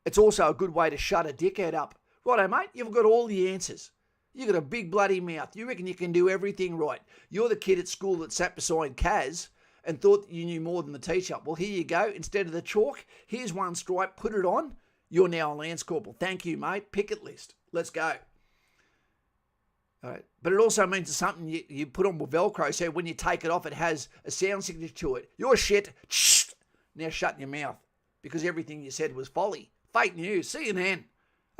It's also a good way to shut a dickhead up. Righto, mate, you've got all the answers. You've got a big bloody mouth. You reckon you can do everything right. You're the kid at school that sat beside Kaz and thought that you knew more than the teacher. Well, here you go. Instead of the chalk, here's one stripe. Put it on. You're now a Lance Corporal. Thank you, mate. Picket list. Let's go. All right. But it also means it's something you put on with Velcro, so when you take it off, it has a sound signature to it. You're shit. Now shut your mouth because everything you said was folly. Fake news. See you then.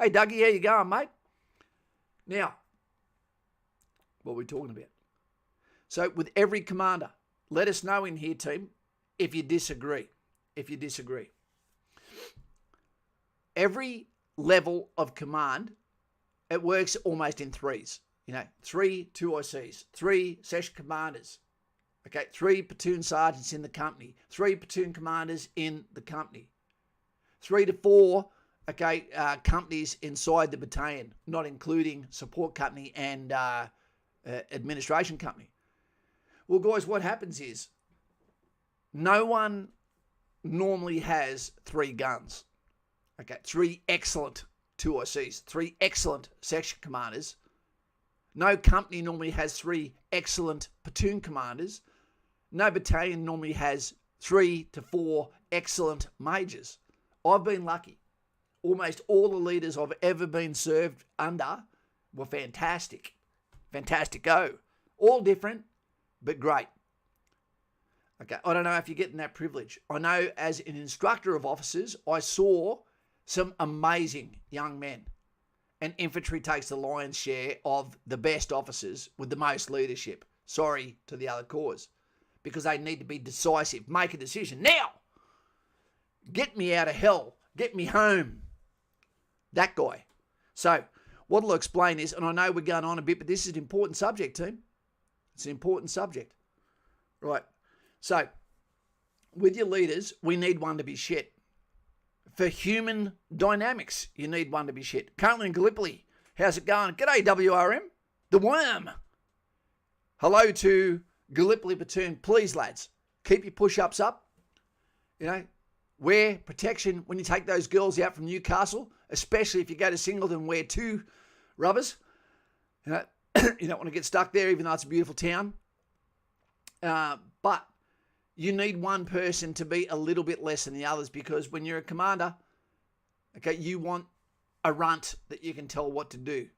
Hey, Dougie, how you going, mate? Now, what are we talking about? So with every commander, let us know in here, team, if you disagree. Every level of command, it works almost in threes. 3 2ICs, 3 section commanders, okay, 3 platoon sergeants in the company, 3 platoon commanders in the company, 3 to 4, okay, companies inside the battalion, not including support company and administration company. Well, guys, what happens is no one normally has 3 guns. Okay, 3 excellent 2ICs, 3 excellent section commanders. No company normally has 3 excellent platoon commanders. No battalion normally has 3 to 4 excellent majors. I've been lucky. Almost all the leaders I've ever been served under were fantastic. Fantastico. All different, but great. Okay, I don't know if you're getting that privilege. I know as an instructor of officers, I saw some amazing young men. And infantry takes the lion's share of the best officers with the most leadership. Sorry to the other corps. Because they need to be decisive. Make a decision. Now! Get me out of hell. Get me home. That guy. So, what I'll explain is, and I know we're going on a bit, but this is an important subject, team. It's an important subject. Right. So, with your leaders, we need one to be shit. For human dynamics, you need one to be shit. Currently in Gallipoli, how's it going? G'day, WRM. The Worm. Hello to Gallipoli Platoon. Please, lads, keep your push-ups up. Wear protection when you take those girls out from Newcastle, especially if you go to Singleton, wear 2 rubbers. You don't want to get stuck there, even though it's a beautiful town. But you need one person to be a little bit less than the others, because when you're a commander, okay, you want a runt that you can tell what to do.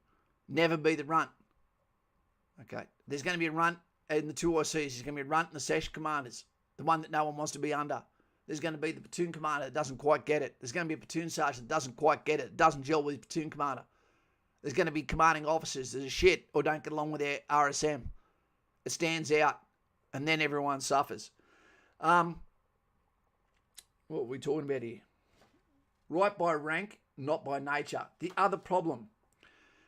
Never be the runt. Okay, there's going to be a runt in the 2ICs. There's going to be a runt in the section commanders, the one that no one wants to be under. There's going to be the platoon commander that doesn't quite get it. There's going to be a platoon sergeant that doesn't quite get it, doesn't gel with the platoon commander. There's going to be commanding officers that are shit or don't get along with their RSM. It stands out, and then everyone suffers. What are we talking about here? Right by rank, not by nature. The other problem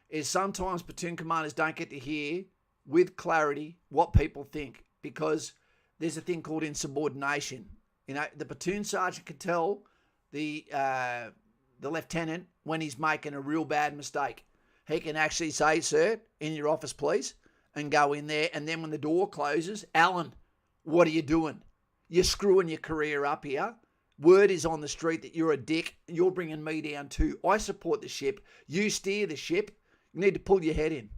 is sometimes platoon commanders don't get to hear with clarity what people think, because there's a thing called insubordination. The platoon sergeant can tell the lieutenant when he's making a real bad mistake. He can actually say, "Sir, in your office, please," and go in there. And then when the door closes, "Alan, what are you doing? You're screwing your career up here. Word is on the street that you're a dick. You're bringing me down too. I support the ship. You steer the ship. You need to pull your head in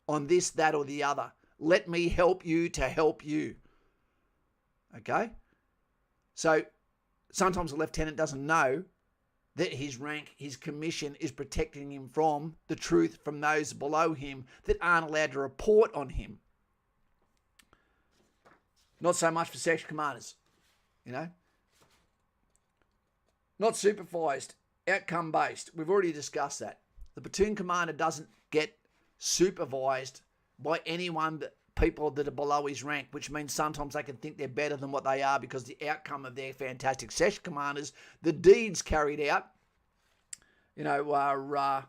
on this, that, or the other. Let me help you to help you." Okay? So sometimes the lieutenant doesn't know that his rank, his commission is protecting him from the truth from those below him that aren't allowed to report on him. Not so much for section commanders, Not supervised, outcome-based. We've already discussed that. The platoon commander doesn't get supervised by anyone, people that are below his rank, which means sometimes they can think they're better than what they are because the outcome of their fantastic section commanders, the deeds carried out, are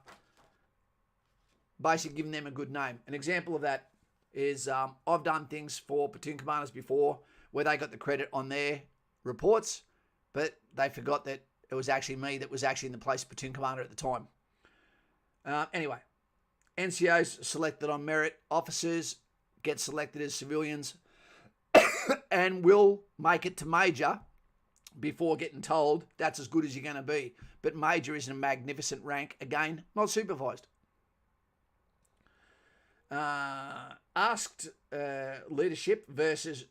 basically giving them a good name. An example of that is I've done things for platoon commanders before where they got the credit on their reports, but they forgot that it was actually me that was actually in the place of platoon commander at the time. Anyway, NCOs selected on merit, officers get selected as civilians and will make it to major before getting told that's as good as you're going to be. But major is a magnificent rank, again, not supervised. Asked leadership versus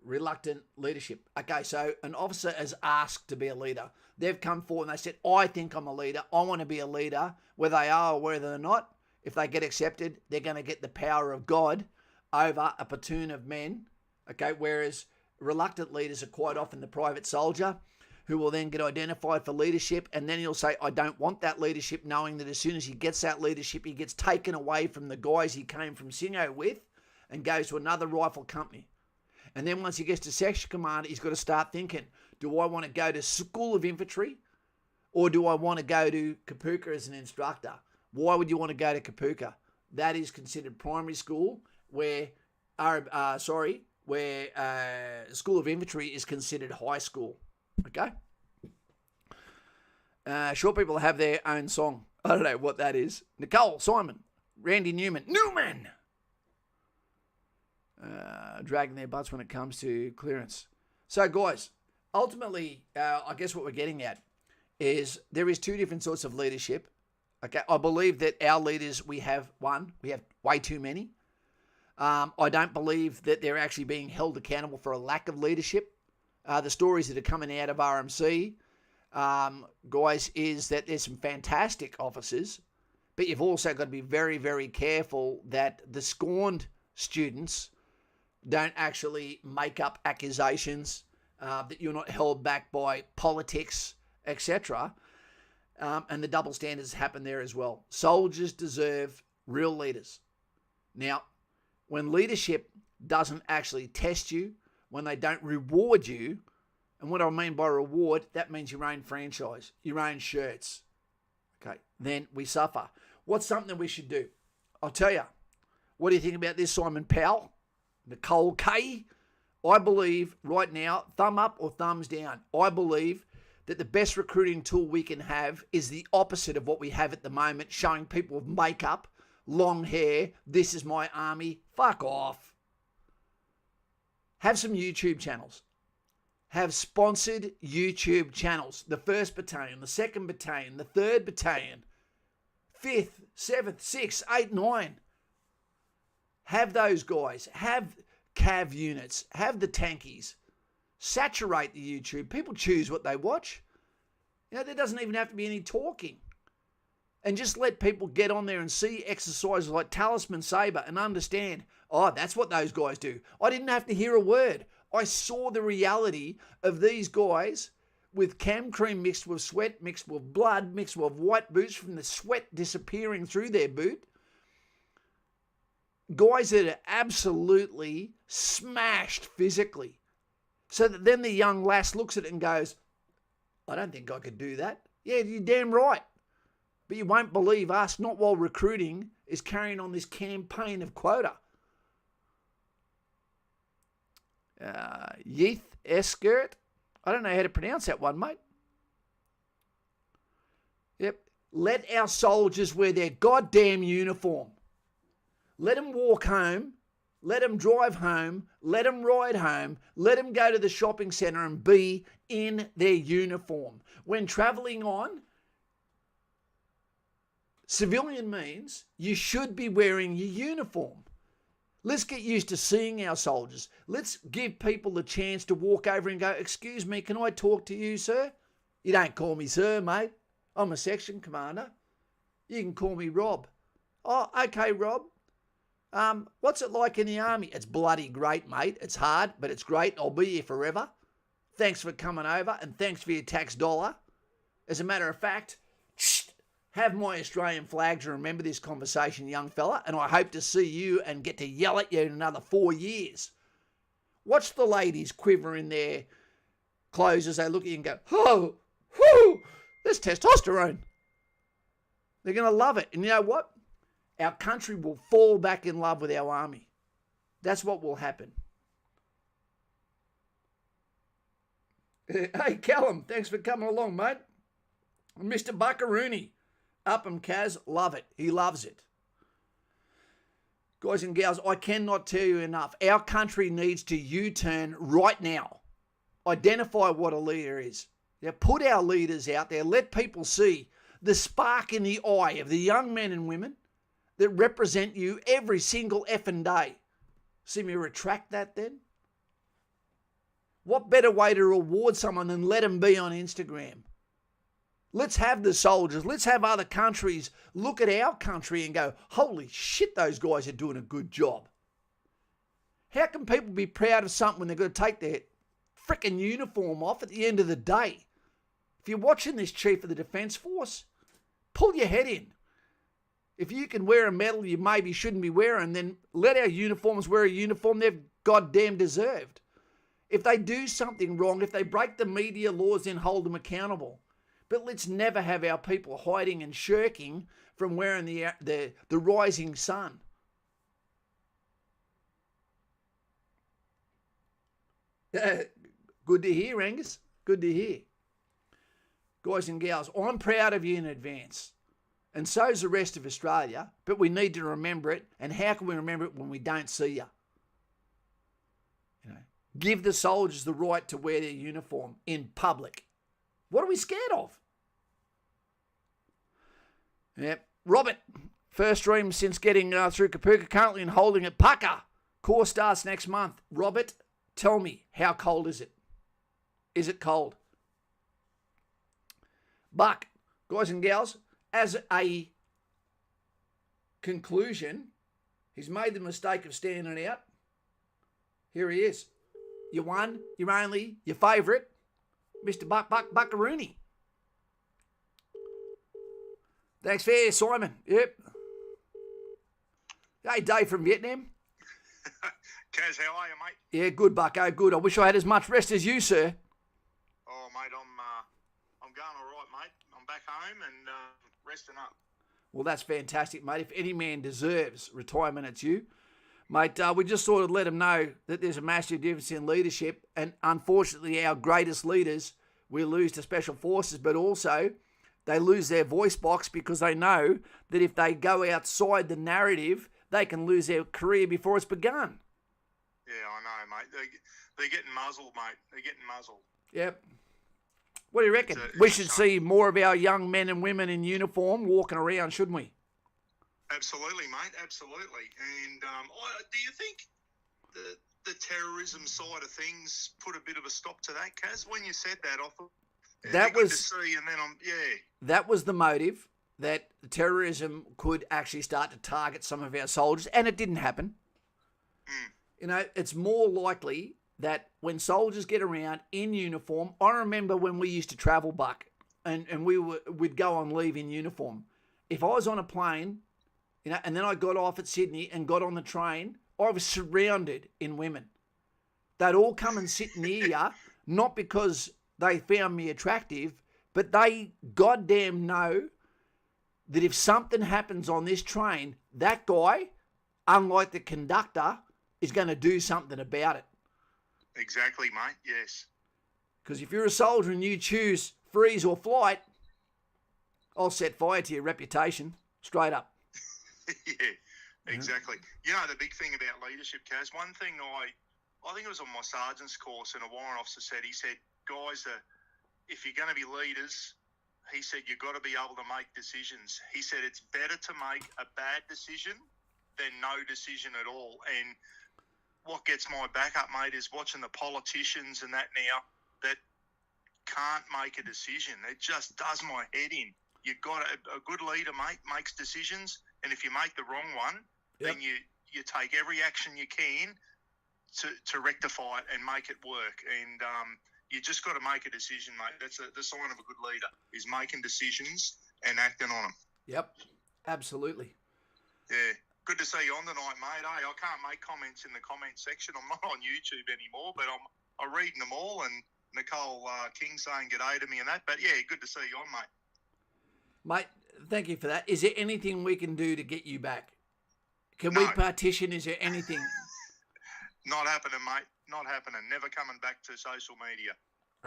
reluctant leadership. Okay, so an officer is asked to be a leader. They've come forward and they said, "I think I'm a leader. I want to be a leader," whether they are or whether they're not. If they get accepted, they're going to get the power of God over a platoon of men. Okay, whereas reluctant leaders are quite often the private soldier who will then get identified for leadership, and then he'll say, "I don't want that leadership," knowing that as soon as he gets that leadership, he gets taken away from the guys he came from Singo with and goes to another rifle company. And then once he gets to section commander, he's got to start thinking, do I want to go to School of Infantry or do I want to go to Kapuka as an instructor? Why would you want to go to Kapuka? that is considered primary school, where School of Infantry is considered high school. Okay? Short people have their own song. I don't know what that is. Nicole, Simon, Randy Newman. Dragging their butts when it comes to clearance. So, guys, ultimately, I guess what we're getting at is there is two different sorts of leadership. Okay, I believe that our leaders, we have way too many. I don't believe that they're actually being held accountable for a lack of leadership. The stories that are coming out of RMC, guys, is that there's some fantastic officers, but you've also got to be very, very careful that the scorned students don't actually make up accusations, that you're not held back by politics, etc. And the double standards happen there as well. Soldiers deserve real leaders. Now, when leadership doesn't actually test you, when they don't reward you, and what I mean by reward, that means your own franchise, your own shirts, okay, then we suffer. What's something we should do? I'll tell you. What do you think about this, Simon Powell? Nicole K? I believe right now, thumb up or thumbs down, I believe that the best recruiting tool we can have is the opposite of what we have at the moment, showing people with makeup, long hair, this is my army. Fuck off. Have some YouTube channels. Have sponsored YouTube channels. The 1st Battalion, the 2nd Battalion, the 3rd Battalion, 5th, 7th, 6th, 8th, 9. Have those guys. Have cav units. Have the tankies. Saturate the YouTube. People choose what they watch. You know, there doesn't even have to be any talking. And just let people get on there and see exercises like Talisman Sabre and understand, oh, that's what those guys do. I didn't have to hear a word. I saw the reality of these guys with cam cream mixed with sweat, mixed with blood, mixed with white boots from the sweat disappearing through their boot. Guys that are absolutely smashed physically. So that then the young lass looks at it and goes, I don't think I could do that. Yeah, you're damn right. But you won't believe us, not while recruiting is carrying on this campaign of quota. Yeath Eskert. I don't know how to pronounce that one, mate. Yep. Let our soldiers wear their goddamn uniform. Let them walk home. Let them drive home. Let them ride home. Let them go to the shopping centre and be in their uniform. When travelling on civilian means, you should be wearing your uniform. Let's get used to seeing our soldiers. Let's give people the chance to walk over and go, excuse me, can I talk to you, sir? You don't call me sir, mate. I'm a section commander. You can call me Rob. Oh, okay, Rob. What's it like in the army? It's bloody great, mate. It's hard, but it's great. I'll be here forever. Thanks for coming over and thanks for your tax dollar. As a matter of fact, have my Australian flag to remember this conversation, young fella, and I hope to see you and get to yell at you in another 4 years. Watch the ladies quiver in their clothes as they look at you and go, oh, whoo, there's testosterone. They're going to love it. And you know what? Our country will fall back in love with our army. That's what will happen. Hey, Callum, thanks for coming along, mate. Mr. Buckaroony. Upham Kaz, love it. He loves it. Guys and gals, I cannot tell you enough. Our country needs to U-turn right now. Identify what a leader is. Now, put our leaders out there. Let people see the spark in the eye of the young men and women that represent you every single effing day. See me retract that then? What better way to reward someone than let them be on Instagram? Let's have the soldiers, let's have other countries look at our country and go, holy shit, those guys are doing a good job. How can people be proud of something when they're going to take their frickin' uniform off at the end of the day? If you're watching this, Chief of the Defence Force, pull your head in. If you can wear a medal you maybe shouldn't be wearing, then let our uniforms wear a uniform they've goddamn deserved. If they do something wrong, if they break the media laws, then hold them accountable. But let's never have our people hiding and shirking from wearing the rising sun. Good to hear, Angus. Good to hear. Guys and gals, I'm proud of you in advance. And so's the rest of Australia, but we need to remember it. And how can we remember it when we don't see you? Give the soldiers the right to wear their uniform in public. What are we scared of? Yep. Robert, first stream since getting through Kapooka, currently in holding at Pucka. Course starts next month. Robert, tell me, how cold is it? Is it cold? Buck, guys and gals, as a conclusion, he's made the mistake of standing out. Here he is. Your one, your only, your favourite, Mr. Buckaroony. Thanks fair, Simon. Yep. Hey, Dave from Vietnam.
Kaz, how are you, mate?
Yeah, good, Bucko, good. I wish I had as much rest as you, sir.
Oh, mate, I'm going all right, mate. I'm back home and resting up.
Well, that's fantastic, mate. If any man deserves retirement, it's you. Mate, we just sort of let them know that there's a massive difference in leadership, and unfortunately our greatest leaders, we lose to Special Forces, but also they lose their voice box because they know that if they go outside the narrative, they can lose their career before it's begun.
Yeah, I know, mate. They're getting muzzled, mate. They're getting muzzled.
Yep. What do you reckon? We should see more of our young men and women in uniform walking around, shouldn't we?
Absolutely, mate. Absolutely. And do you think the terrorism side of things put a bit of a stop to that, Kaz? When you said that, I thought
that was
good to see, and then
that was the motive, that terrorism could actually start to target some of our soldiers, and it didn't happen. It's more likely that when soldiers get around in uniform, I remember when we used to travel, Buck, and we'd go on leave in uniform. If I was on a plane, and then I got off at Sydney and got on the train, I was surrounded in women. They'd all come and sit near you, not because they found me attractive, but they goddamn know that if something happens on this train, that guy, unlike the conductor, is going to do something about it.
Exactly, mate, yes.
Because if you're a soldier and you choose freeze or flight, I'll set fire to your reputation, straight up.
Yeah, exactly. You know, the big thing about leadership, Kaz, one thing I think it was on my sergeant's course, and a warrant officer said, guys, if you're going to be leaders, he said, you've got to be able to make decisions. He said, it's better to make a bad decision than no decision at all. And what gets my back up, mate, is watching the politicians and that now that can't make a decision. It just does my head in. You've got a good leader, mate, makes decisions, and if you make the wrong one, then you take every action you can to rectify it and make it work. And you just got to make a decision, mate. That's the sign of a good leader, is making decisions and acting on them.
Yep, absolutely.
Yeah. Good to see you on tonight, mate. Hey, I can't make comments in the comment section. I'm not on YouTube anymore, but I'm reading them all, and Nicole King saying g'day to me and that. But yeah, good to see you on, mate.
Mate, thank you for that. Is there anything we can do to get you back? Can we partition? Is there anything?
Not happening, mate. Not happening. Never coming back to social media.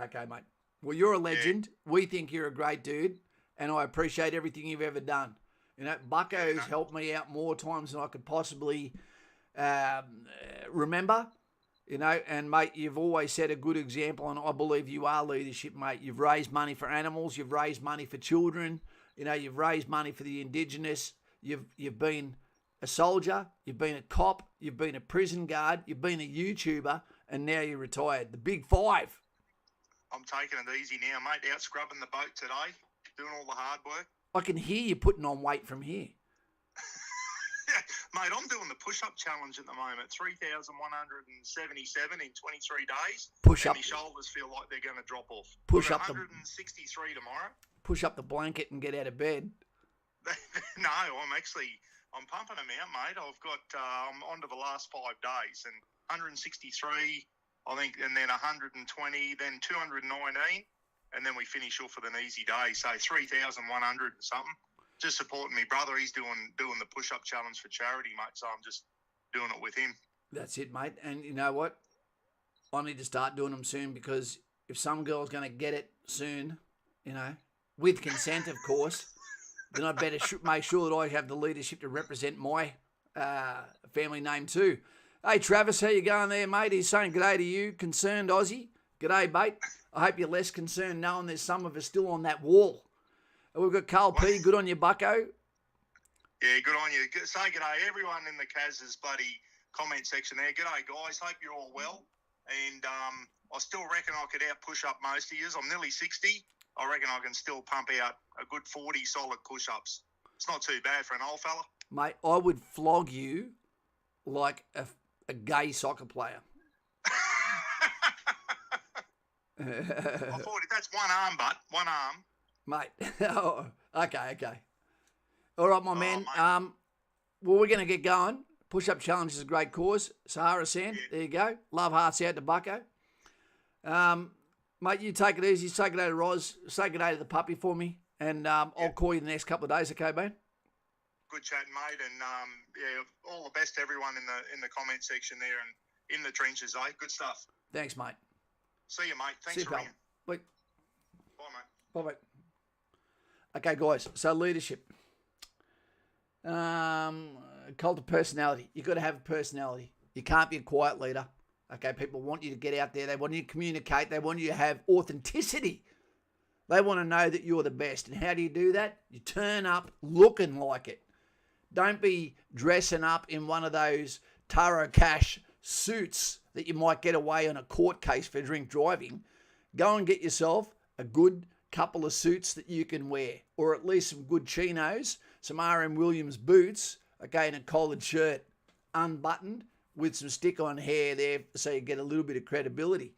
Okay, mate. Well, you're a legend. Yeah. We think you're a great dude, and I appreciate everything you've ever done. Bucko's helped me out more times than I could possibly remember. And mate, you've always set a good example, and I believe you are leadership, mate. You've raised money for animals. You've raised money for children. You've raised money for the Indigenous. You've been a soldier. You've been a cop. You've been a prison guard. You've been a YouTuber, and now you're retired. The big five.
I'm taking it easy now, mate. Out scrubbing the boat today, doing all the hard work.
I can hear you putting on weight from here.
Mate, I'm doing the push-up challenge at the moment, 3,177 in 23 days.
Push up.
My shoulders feel like they're going to drop off.
Push up
163 tomorrow.
Push up the blanket and get out of bed.
No, I'm pumping them out, mate. I've got, I'm on to the last 5 days, and 163, I think, and then 120, then 219. And then we finish off with an easy day, so 3,100 and something. just supporting my brother. He's doing the push-up challenge for charity, mate. So I'm just doing it with him.
That's it, mate. And you know what? I need to start doing them soon, because if some girl's going to get it soon, with consent, of course, then I better make sure that I have the leadership to represent my family name too. Hey, Travis, how you going there, mate? He's saying g'day to you, concerned Aussie. G'day, mate. I hope you're less concerned knowing there's some of us still on that wall. We've got Carl P. Good on you, bucko.
Yeah, good on you. Say g'day, everyone in the Kaz's bloody comment section there. G'day, guys. Hope you're all well. And I still reckon I could out-push up most of you. I'm nearly 60. I reckon I can still pump out a good 40 solid push-ups. It's not too bad for an old fella.
Mate, I would flog you like a gay soccer player.
I thought that's one arm, but one arm.
Mate, oh, okay. All right, my man.
Mate.
Well, we're going to get going. Push-up challenge is a great cause. Sahara Sand, yeah. There you go. Love hearts out to Bucko. Mate, you take it easy. Say good day to Roz. Say good day to the puppy for me. And I'll call you the next couple of days, okay, mate?
Good chatting, mate. And, all the best to everyone in the comment section there and in the trenches, eh? Good stuff.
Thanks, mate.
See you, mate. Thanks for ringing.
Bye.
Bye, mate.
Bye, mate. Okay, guys. So leadership. Cult of personality. You've got to have a personality. You can't be a quiet leader. Okay, people want you to get out there. They want you to communicate. They want you to have authenticity. They want to know that you're the best. And how do you do that? You turn up looking like it. Don't be dressing up in one of those Taro Cash suits that you might get away on a court case for drink driving. Go and get yourself a good couple of suits that you can wear, or at least some good chinos, some R.M. Williams boots, okay, and a collared shirt, unbuttoned, with some stick-on hair there so you get a little bit of credibility.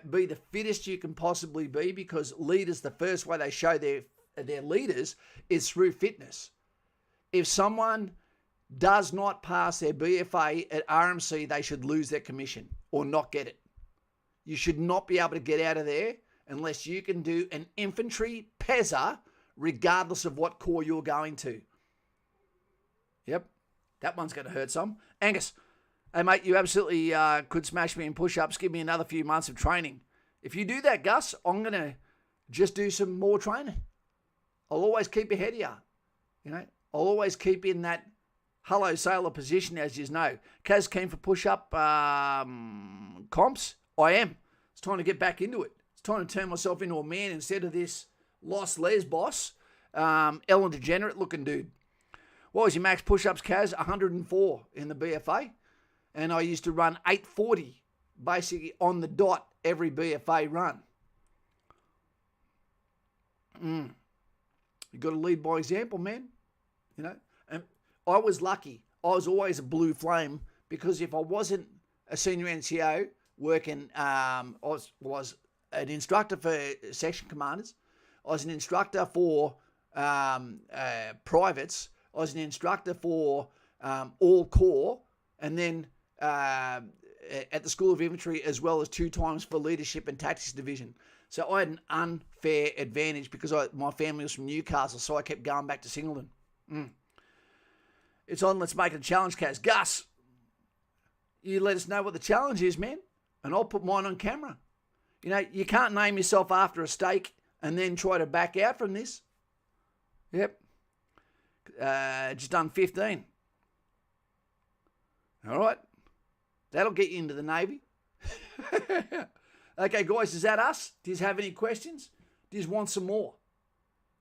Be the fittest you can possibly be, because leaders, the first way they show their leaders is through fitness. If someone does not pass their BFA at RMC, they should lose their commission or not get it. You should not be able to get out of there unless you can do an infantry PEZA, regardless of what corps you're going to. Yep, that one's going to hurt some. Angus, hey, mate, you absolutely could smash me in push-ups. Give me another few months of training. If you do that, Gus, I'm going to just do some more training. I'll always keep ahead of you. I'll always keep in that hello sailor position, as you know. Kaz keen for push-up comps? I am. It's time to get back into it. It's time to turn myself into a man instead of this lost les boss, Ellen DeGenerate looking dude. What was your max push-ups, Kaz? 104 in the BFA. And I used to run 840 basically on the dot every BFA run. You got to lead by example, man. And I was lucky. I was always a blue flame, because if I wasn't a senior NCO working, I was an instructor for section commanders. I was an instructor for privates. I was an instructor for all corps, and then at the School of Infantry, as well as 2 times for Leadership and Tactics Division. So I had an unfair advantage because my family was from Newcastle, so I kept going back to Singleton. It's on. Let's make it a challenge, Kaz. Gus, you let us know what the challenge is, man, and I'll put mine on camera. You can't name yourself after a steak and then try to back out from this. Yep. Just done 15. All right. That'll get you into the Navy. Okay, guys, is that us? Do you have any questions? Do you want some more?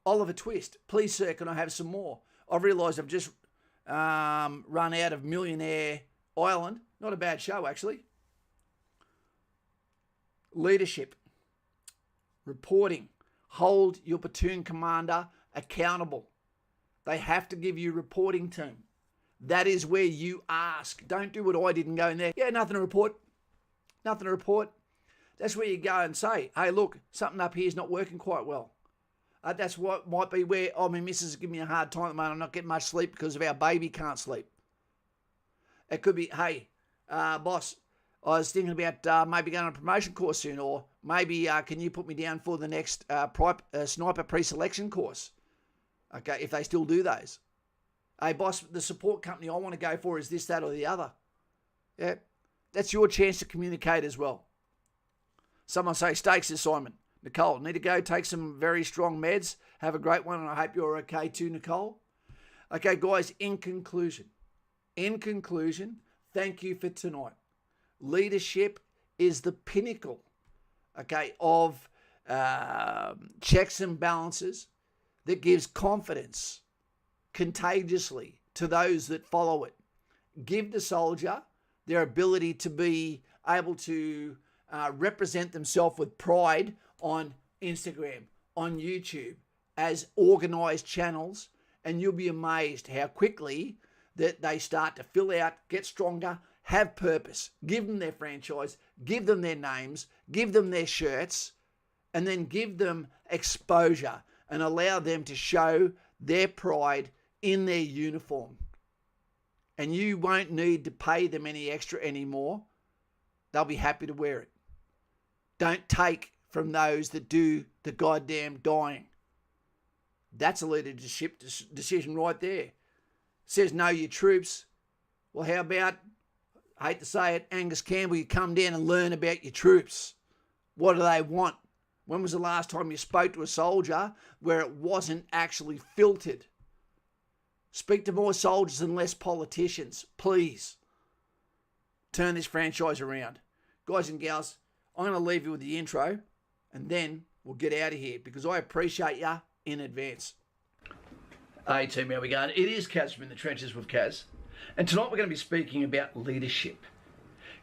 Oliver Twist, please, sir, can I have some more? I've realised I've just run out of Millionaire Island. Not a bad show, actually. Leadership. Reporting. Hold your platoon commander accountable. They have to give you reporting team. That is where you ask. Don't do what I did and go in there. Yeah, nothing to report. Nothing to report. That's where you go and say, hey, look, something up here is not working quite well. That's what might be where, my missus is giving me a hard time at the moment. I'm not getting much sleep because of our baby can't sleep. It could be, hey, boss, I was thinking about maybe going on a promotion course soon, or maybe can you put me down for the next sniper pre-selection course? Okay, if they still do those. Hey, boss, the support company I want to go for is this, that, or the other. Yeah, that's your chance to communicate as well. Someone say, Stakes assignment. Nicole, need to go take some very strong meds. Have a great one, and I hope you're okay too, Nicole. Okay, guys, in conclusion, thank you for tonight. Leadership is the pinnacle, okay, of checks and balances that gives confidence contagiously to those that follow it. Give the soldier their ability to be able to represent themselves with pride on Instagram, on YouTube, as organised channels, and you'll be amazed how quickly that they start to fill out, get stronger, have purpose. Give them their franchise, give them their names, give them their shirts, and then give them exposure and allow them to show their pride in their uniform. And you won't need to pay them any extra anymore. They'll be happy to wear it. Don't take from those that do the goddamn dying. That's a leadership decision right there. Says know your troops. Well, how about, I hate to say it, Angus Campbell, you come down and learn about your troops. What do they want? When was the last time you spoke to a soldier where it wasn't actually filtered? Speak to more soldiers and less politicians, please. Turn this franchise around. Guys and gals, I'm going to leave you with the intro and then we'll get out of here because I appreciate you in advance. Hey team, how we going? It is Kaz from In the Trenches with Kaz. And tonight we're going to be speaking about leadership.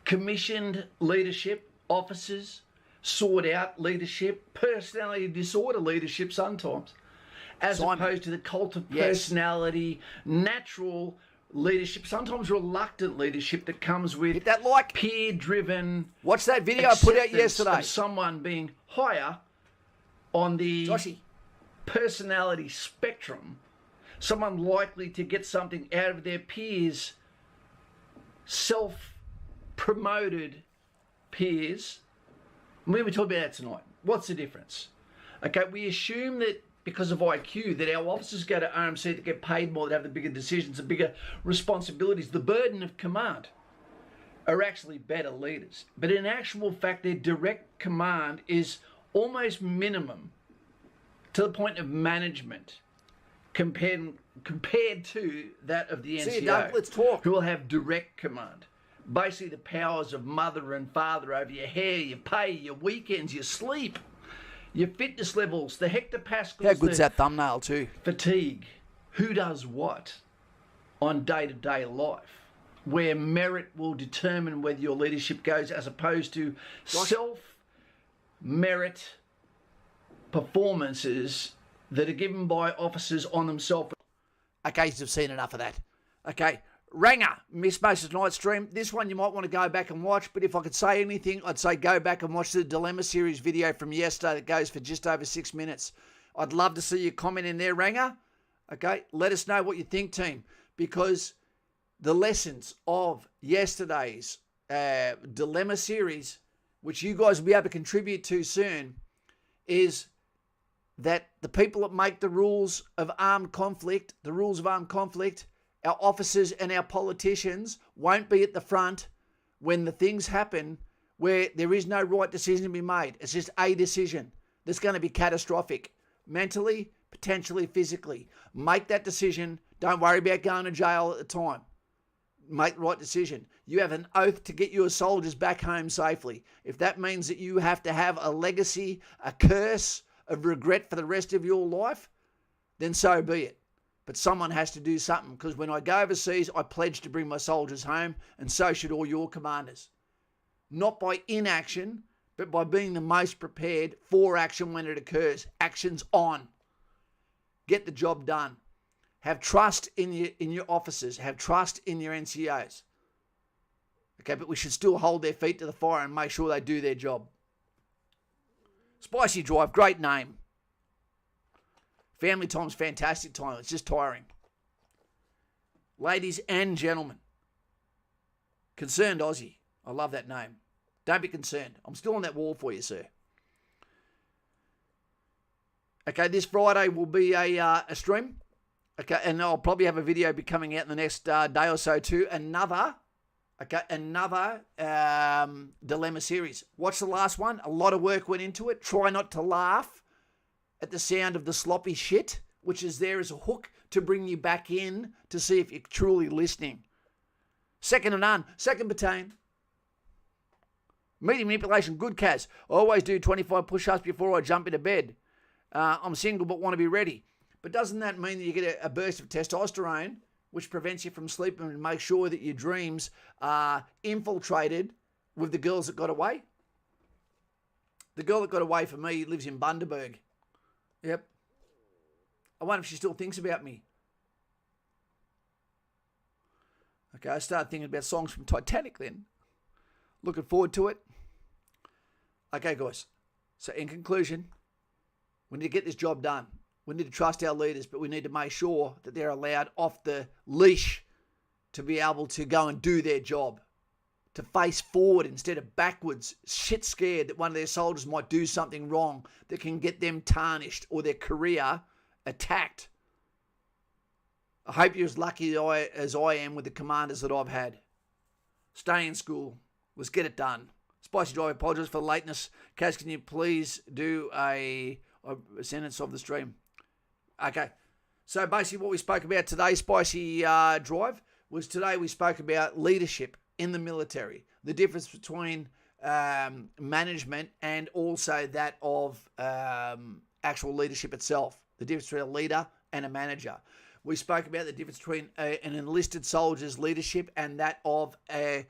Commissioned leadership, officers, sought out leadership, personality disorder leadership sometimes, as opposed to the cult of personality, natural leadership, sometimes reluctant leadership that comes with
Hit that like.
peer-driven.
Watch that video I put out yesterday.
Of someone being higher on the
Joshy.
personality spectrum, someone likely to get something out of their peers, self-promoted peers. We're going to talk about that tonight. What's the difference? Okay, we assume that because of IQ, that our officers go to RMC that get paid more, that have the bigger decisions, the bigger responsibilities, the burden of command, are actually better leaders. But in actual fact, their direct command is almost minimum to the point of management compared to that of the NCO.
See you, Doug. Let's talk.
Who will have direct command. Basically the powers of mother and father over your hair, your pay, your weekends, your sleep, your fitness levels, the hectopascals.
How good's that thumbnail too?
Fatigue. Who does what on day-to-day life, where merit will determine whether your leadership goes, as opposed to self-merit performances that are given by officers on themselves.
Okay, you've seen enough of that. Okay, Ranger, missed most of tonight's stream. This one you might want to go back and watch, but if I could say anything, I'd say go back and watch the Dilemma Series video from yesterday that goes for just over 6 minutes. I'd love to see your comment in there, Ranger. Okay, let us know what you think, team, because the lessons of yesterday's Dilemma Series, which you guys will be able to contribute to soon, is that the people that make the rules of armed conflict, our officers and our politicians won't be at the front when the things happen where there is no right decision to be made. It's just a decision that's going to be catastrophic, mentally, potentially, physically. Make that decision. Don't worry about going to jail at the time. Make the right decision. You have an oath to get your soldiers back home safely. If that means that you have to have a legacy, a curse of regret for the rest of your life, then so be it. But someone has to do something, because when I go overseas, I pledge to bring my soldiers home, and so should all your commanders. Not by inaction, but by being the most prepared for action when it occurs. Action's on. Get the job done. Have trust in your officers. Have trust in your NCOs. Okay, but we should still hold their feet to the fire and make sure they do their job. Spicy Drive, great name. Family time's fantastic time. It's just tiring. Ladies and gentlemen, Concerned Aussie. I love that name. Don't be concerned. I'm still on that wall for you, sir. Okay, this Friday will be a stream. Okay, and I'll probably have a video be coming out in the next day or so too. Another dilemma series. Watch the last one. A lot of work went into it. Try not to laugh at the sound of the sloppy shit, which is there as a hook to bring you back in to see if you're truly listening. Second to none. Second battalion. Media manipulation. Good, Kaz. I always do 25 push-ups before I jump into bed. I'm single but want to be ready. But doesn't that mean that you get a burst of testosterone, which prevents you from sleeping and makes sure that your dreams are infiltrated with the girls that got away? The girl that got away for me lives in Bundaberg. Yep. I wonder if she still thinks about me. Okay, I started thinking about songs from Titanic then. Looking forward to it. Okay, guys. So in conclusion, we need to get this job done. We need to trust our leaders, but we need to make sure that they're allowed off the leash to be able to go and do their job, to face forward instead of backwards, shit scared that one of their soldiers might do something wrong that can get them tarnished or their career attacked. I hope you're as lucky as I am with the commanders that I've had. Stay in school. Let's get it done. Spicy Drive, apologies for the lateness. Kaz, can you please do a sentence of the stream? Okay. So basically what we spoke about today, Spicy Drive, was today we spoke about leadership in the military. The difference between management and also that of actual leadership itself. The difference between a leader and a manager. We spoke about the difference between an enlisted soldier's leadership and that of a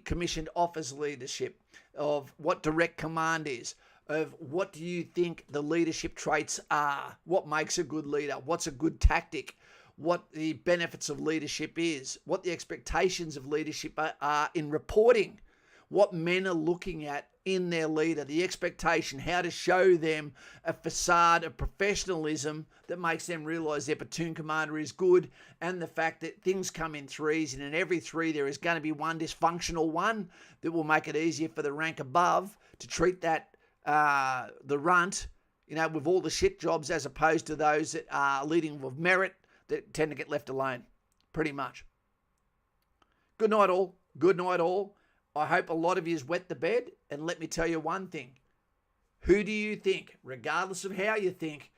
commissioned officer's leadership, of what direct command is, of what do you think the leadership traits are, what makes a good leader, what's a good tactic, what the benefits of leadership is, what the expectations of leadership are in reporting, what men are looking at in their leader, the expectation, how to show them a facade of professionalism that makes them realise their platoon commander is good, and the fact that things come in threes, and in every three there is going to be one dysfunctional one that will make it easier for the rank above to treat that the runt, with all the shit jobs, as opposed to those that are leading with merit that tend to get left alone, pretty much. Good night all. Good night all. I hope a lot of yous wet the bed, and let me tell you one thing. Who do you think, regardless of how you think,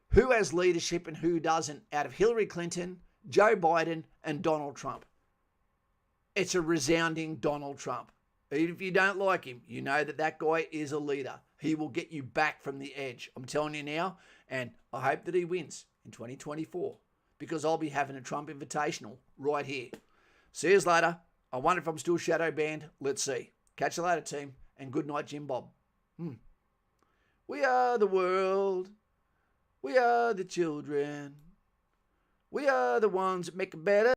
who has leadership and who doesn't out of Hillary Clinton, Joe Biden, and Donald Trump? It's a resounding Donald Trump. Even if you don't like him, you know that guy is a leader. He will get you back from the edge. I'm telling you now, and I hope that he wins in 2024, because I'll be having a Trump Invitational right here. See you later. I wonder if I'm still shadow banned. Let's see. Catch you later, team, and good night, Jim Bob. We are the world. We are the children. We are the ones that make it better.